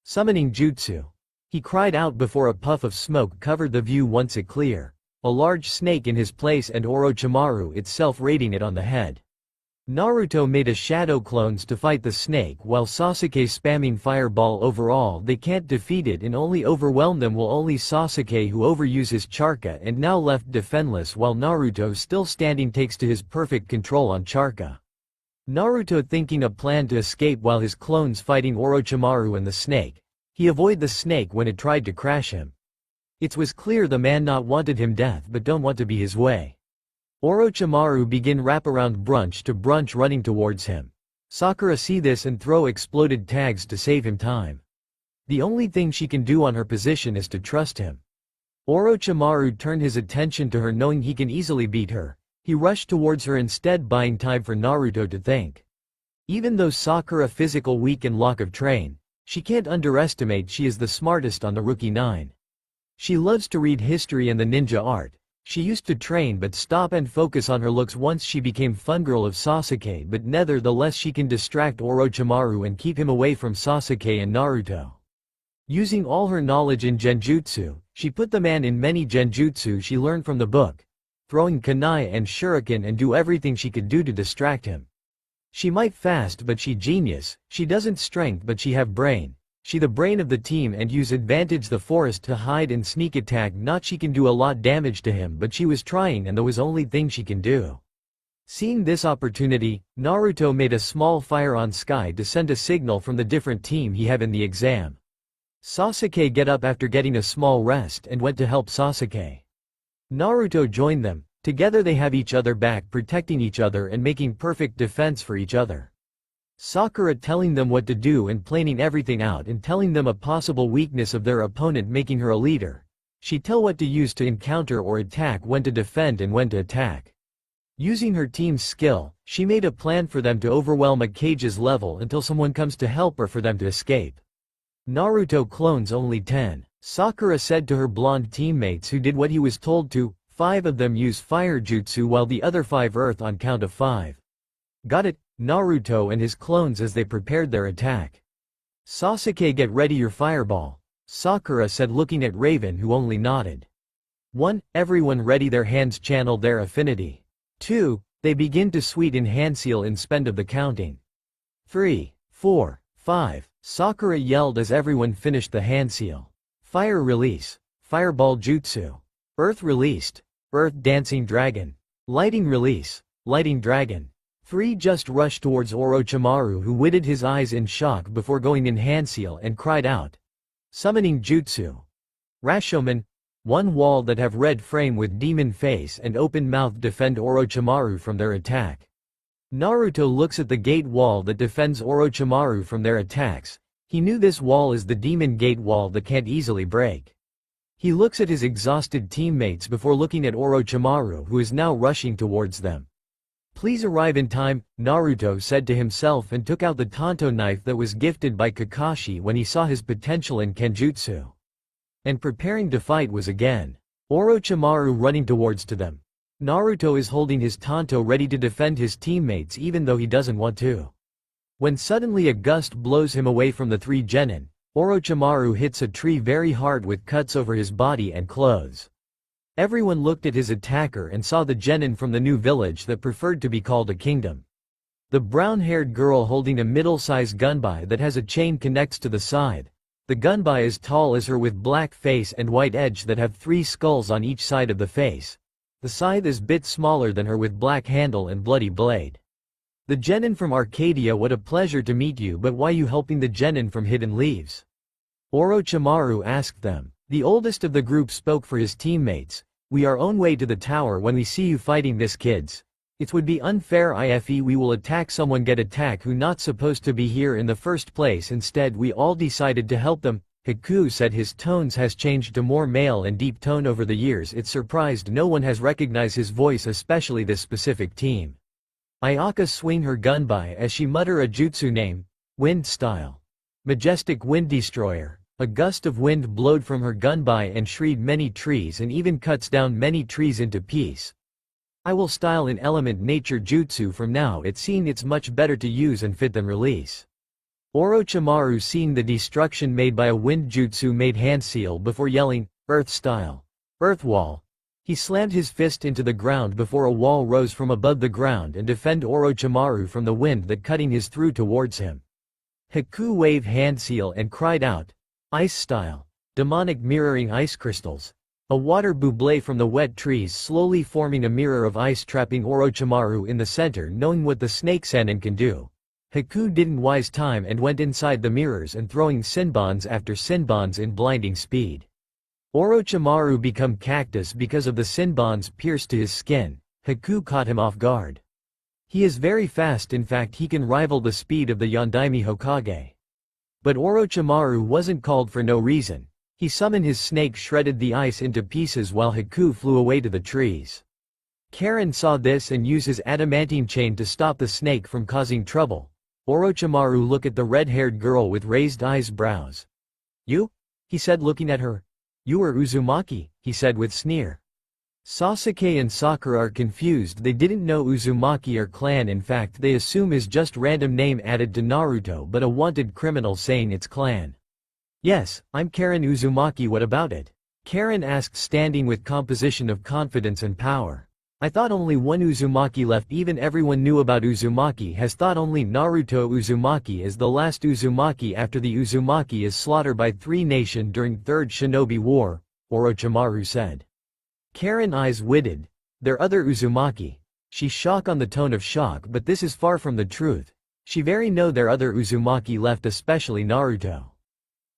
Summoning jutsu. He cried out before a puff of smoke covered the view once it clear. A large snake in his place and Orochimaru itself raiding it on the head. Naruto made a shadow clones to fight the snake while Sasuke spamming fireball. Overall they can't defeat it and only overwhelm them will only Sasuke, who overuse his charka and now left defenseless, while Naruto still standing takes to his perfect control on charka. Naruto thinking a plan to escape while his clones fighting Orochimaru and the snake. He avoid the snake when it tried to crash him. It was clear the man not wanted him death but don't want to be his way. Orochimaru begin wraparound brunch to brunch running towards him. Sakura see this and throw exploded tags to save him time. The only thing she can do on her position is to trust him. Orochimaru turned his attention to her, knowing he can easily beat her. He rushed towards her instead, buying time for Naruto to think. Even though Sakura physical weak and lack of train, she can't underestimate she is the smartest on the Rookie 9. She loves to read history and the ninja art. She used to train but stop and focus on her looks once she became fangirl of Sasuke, but nevertheless she can distract Orochimaru and keep him away from Sasuke and Naruto. Using all her knowledge in genjutsu, she put the man in many genjutsu she learned from the book, throwing kunai and shuriken, and do everything she could do to distract him. She might fast but she genius, she doesn't strength but she have brain. She the brain of the team and use advantage the forest to hide and sneak attack. Not she can do a lot damage to him, but she was trying and that was only thing she can do. Seeing this opportunity, Naruto made a small fire on sky to send a signal from the different team he have in the exam. Sasuke get up after getting a small rest and went to help Sasuke. Naruto joined them. Together they have each other back, protecting each other and making perfect defense for each other. Sakura telling them what to do and planning everything out and telling them a possible weakness of their opponent, making her a leader. She tell what to use to encounter or attack, when to defend and when to attack. Using her team's skill, she made a plan for them to overwhelm Akage's level until someone comes to help her for them to escape. Naruto clones only 10. Sakura said to her blonde teammates who did what he was told to. 5 of them use fire jutsu while the other 5 earth on count of 5. Got it, Naruto and his clones as they prepared their attack. Sasuke, get ready your fireball, Sakura said, looking at Raven, who only nodded. 1. Everyone ready their hands, channel their affinity. 2. They begin to sweet in handseal in spend of the counting. 3, 4, 5. Sakura yelled as everyone finished the handseal. Fire release. Fireball jutsu. Earth released. Earth dancing dragon. Lighting release. Lighting dragon. 3. Just rushed towards Orochimaru, who witted his eyes in shock before going in handseal and cried out. Summoning jutsu. Rashomon. 1. Wall that have red frame with demon face and open mouth defend Orochimaru from their attack. Naruto looks at the gate wall that defends Orochimaru from their attacks. He knew this wall is the demon gate wall that can't easily break. He looks at his exhausted teammates before looking at Orochimaru, who is now rushing towards them. Please arrive in time, Naruto said to himself and took out the Tanto knife that was gifted by Kakashi when he saw his potential in Kenjutsu. And preparing to fight was again. Orochimaru running towards to them. Naruto is holding his tanto ready to defend his teammates even though he doesn't want to. When suddenly a gust blows him away from the three genin, Orochimaru hits a tree very hard with cuts over his body and clothes. Everyone looked at his attacker and saw the genin from the new village that preferred to be called a kingdom. The brown-haired girl holding a middle-sized gunbai that has a chain connects to the side. The gunbai is tall as her with black face and white edge that have 3 skulls on each side of the face. The scythe is bit smaller than her with black handle and bloody blade. The genin from Arcadia, what a pleasure to meet you, but why you helping the genin from Hidden Leaves? Orochimaru asked them. The oldest of the group spoke for his teammates. We are on way to the tower when we see you fighting this kids. It would be unfair if we will attack someone get attack who not supposed to be here in the first place. Instead we all decided to help them. Haku said his tones has changed to more male and deep tone over the years. It surprised no one has recognized his voice, especially this specific team. Ayaka swing her gunbai as she mutter a jutsu name, Wind Style. Majestic Wind Destroyer. A gust of wind blowed from her gunbai and shredded many trees and even cuts down many trees into piece. I will style in element nature jutsu from now. It's seen it's much better to use and fit than release. Orochimaru seeing the destruction made by a wind jutsu made hand seal before yelling, Earth Style. Earth Wall. He slammed his fist into the ground before a wall rose from above the ground and defend Orochimaru from the wind that cutting his through towards him. Haku waved hand seal and cried out, Ice Style. Demonic mirroring ice crystals. A water buble from the wet trees slowly forming a mirror of ice trapping Orochimaru in the center, knowing what the snake Sannin can do. Haku didn't waste time and went inside the mirrors and throwing sinbons after sinbons in blinding speed. Orochimaru become cactus because of the sinbons pierced to his skin. Haku caught him off guard. He is very fast, in fact he can rival the speed of the Yondaime Hokage. But Orochimaru wasn't called for no reason. He summoned his snake, shredded the ice into pieces while Haku flew away to the trees. Karen saw this and used his adamantine chain to stop the snake from causing trouble. Orochimaru looked at the red-haired girl with raised eyebrows. You? He said looking at her. You are Uzumaki, he said with sneer. Sasuke and Sakura are confused. They didn't know Uzumaki or clan, in fact they assume is just random name added to Naruto, but a wanted criminal saying it's clan. Yes, I'm Karen Uzumaki, what about it? Karen asked, standing with composition of confidence and power. I thought only one Uzumaki left. Even everyone knew about Uzumaki has thought only Naruto Uzumaki is the last Uzumaki after the Uzumaki is slaughtered by 3 nations during Third Shinobi War, Orochimaru said. Karen eyes widened. There other Uzumaki. She shock on the tone of shock, but this is far from the truth. She very know there other Uzumaki left, especially Naruto.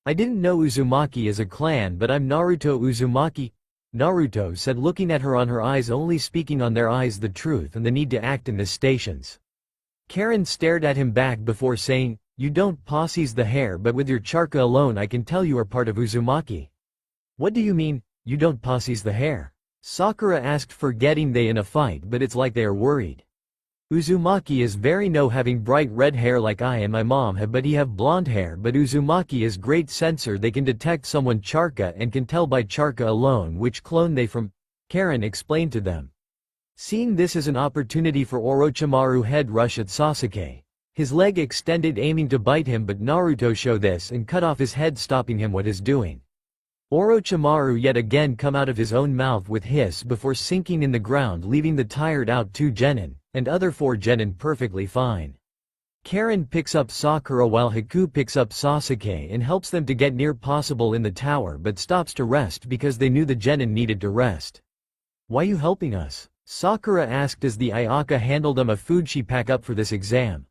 I didn't know Uzumaki is a clan, but I'm Naruto Uzumaki. Naruto said, looking at her on her eyes, only speaking on their eyes the truth and the need to act in the stations. Karen stared at him back before saying, you don't possess the hair, but with your charka alone I can tell you are part of Uzumaki. What do you mean, you don't possess the hair? Sakura asked, forgetting they in a fight, but it's like they are worried. Uzumaki is very no having bright red hair like I and my mom have, but he have blonde hair, but Uzumaki is great sensor, they can detect someone charka and can tell by charka alone which clone they from, Karen explained to them. Seeing this as an opportunity for Orochimaru head rush at Sasuke. His leg extended aiming to bite him, but Naruto show this and cut off his head, stopping him what is doing. Orochimaru yet again come out of his own mouth with hiss before sinking in the ground, leaving the tired out 2 genin, and other 4 genin perfectly fine. Karen picks up Sakura while Haku picks up Sasuke and helps them to get near possible in the tower, but stops to rest because they knew the genin needed to rest. Why you helping us? Sakura asked as the Ayaka handled them a food she pack up for this exam.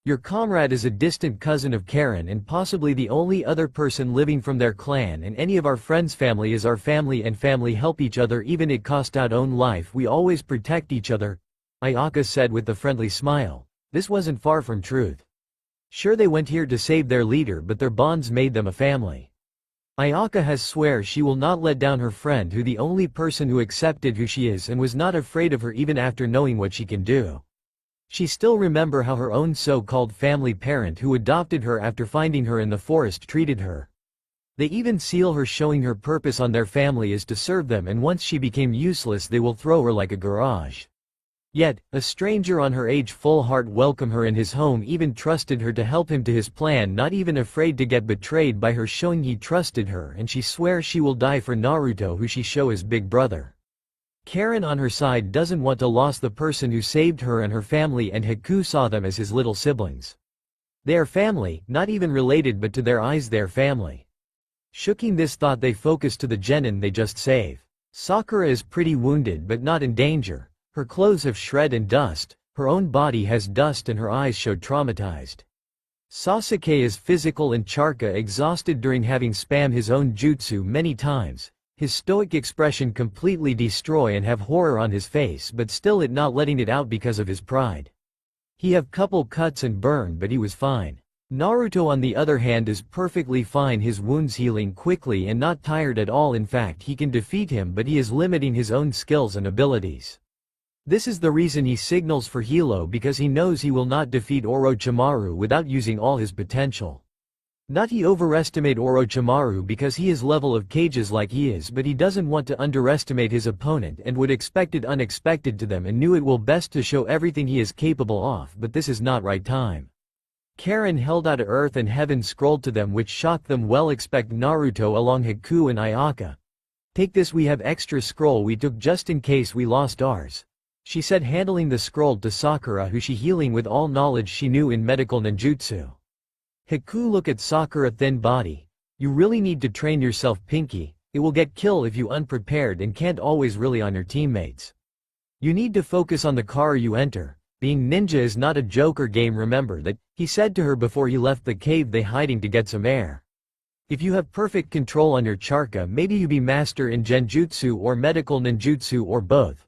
Your comrade is a distant cousin of Karen and possibly the only other person living from their clan, and any of our friends' family is our family, and family help each other even it cost out own life, we always protect each other, Ayaka said with a friendly smile. This wasn't far from truth. Sure they went here to save their leader, but their bonds made them a family. Ayaka has swear she will not let down her friend, who the only person who accepted who she is and was not afraid of her even after knowing what she can do. She still remember how her own so-called family parent who adopted her after finding her in the forest treated her. They even seal her, showing her purpose on their family is to serve them, and once she became useless they will throw her like a garage. Yet, a stranger on her age full heart welcomed her in his home, even trusted her to help him to his plan, not even afraid to get betrayed by her, showing he trusted her, and she swears she will die for Naruto, who she show as big brother. Karen on her side doesn't want to lose the person who saved her and her family, and Haku saw them as his little siblings. They are family, not even related, but to their eyes they're family. Shooking this thought they focus to the genin they just saved. Sakura is pretty wounded but not in danger. Her clothes have shred and dust, her own body has dust, and her eyes showed traumatized. Sasuke is physical and Charka exhausted during having spammed his own jutsu many times. His stoic expression completely destroy and have horror on his face, but still it not letting it out because of his pride. He have couple cuts and burn, but he was fine. Naruto on the other hand is perfectly fine, his wounds healing quickly and not tired at all. In fact, he can defeat him, but he is limiting his own skills and abilities. This is the reason he signals for Hilo, because he knows he will not defeat Orochimaru without using all his potential. Not he overestimate Orochimaru because he is level of cages like he is, but he doesn't want to underestimate his opponent and would expected unexpected to them, and knew it will best to show everything he is capable of, but this is not right time. Karen held out earth and heaven scrolled to them, which shocked them. Well, expect Naruto along Haku and Ayaka. Take this, we have extra scroll we took just in case we lost ours, she said, handling the scroll to Sakura, who she healing with all knowledge she knew in medical ninjutsu. Haku look at Sakura thin body. You really need to train yourself, Pinky. It will get killed if you unprepared and can't always rely on your teammates. You need to focus on the car you enter. Being ninja is not a joker game, remember that, he said to her before he left the cave they hiding to get some air. If you have perfect control on your Charka, maybe you be master in genjutsu or medical ninjutsu or both.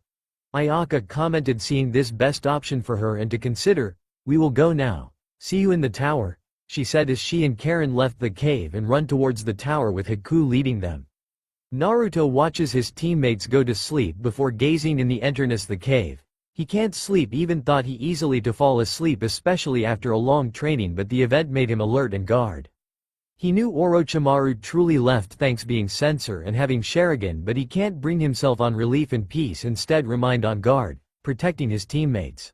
Ayaka commented, seeing this best option for her and to consider. We will go now. See you in the tower, she said as she and Karen left the cave and run towards the tower with Haku leading them. Naruto watches his teammates go to sleep before gazing in the entrance the cave. He can't sleep, even thought he easily to fall asleep, especially after a long training, but the event made him alert and guard. He knew Orochimaru truly left thanks being censor and having Sharingan, but he can't bring himself on relief and peace, instead remained on guard, protecting his teammates.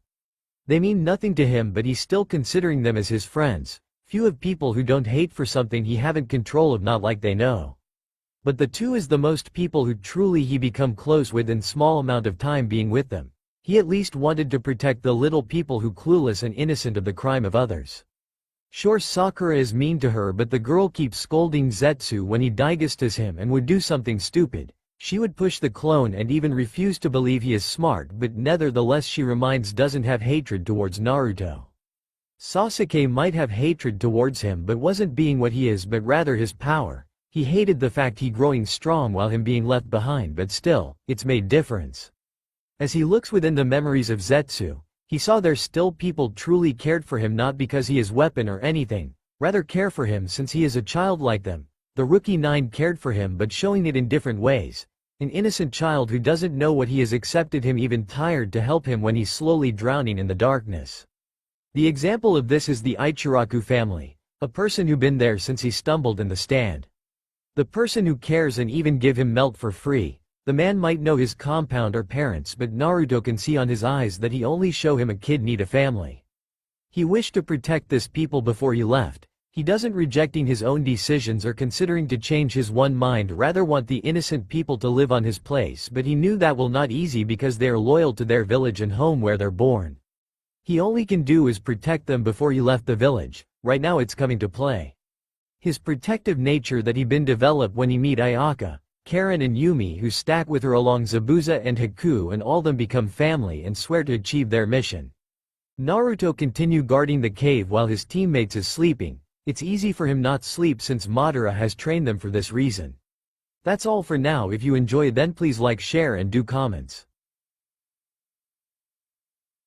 They mean nothing to him, but he's still considering them as his friends. Few of people who don't hate for something he haven't control of, not like they know. But the two is the most people who truly he become close with in small amount of time being with them. He at least wanted to protect the little people who clueless and innocent of the crime of others. Sure, Sakura is mean to her, but the girl keeps scolding Zetsu when he digestas him and would do something stupid. She would push the clone and even refuse to believe he is smart, but nevertheless she reminds doesn't have hatred towards Naruto. Sasuke might have hatred towards him but wasn't being what he is, but rather his power. He hated the fact he growing strong while him being left behind, but still, it's made difference. As he looks within the memories of Zetsu, he saw there still people truly cared for him, not because he is weapon or anything, rather care for him since he is a child like them. The rookie 9 cared for him, but showing it in different ways. An innocent child who doesn't know what he has accepted him, even tired to help him when he's slowly drowning in the darkness. The example of this is the Ichiraku family, a person who been there since he stumbled in the stand. The person who cares and even give him milk for free. The man might know his compound or parents, but Naruto can see on his eyes that he only show him a kid need a family. He wished to protect this people before he left. He doesn't rejecting his own decisions or considering to change his one mind, rather want the innocent people to live on his place, but he knew that will not easy because they are loyal to their village and home where they're born. He only can do is protect them before he left the village. Right now it's coming to play. His protective nature that he been developed when he meet Ayaka, Karen and Yumi, who stack with her along Zabuza and Haku, and all them become family and swear to achieve their mission. Naruto continue guarding the cave while his teammates is sleeping. It's easy for him not sleep since Madara has trained them for this reason. That's all for now. If you enjoy, then please like, share and do comments.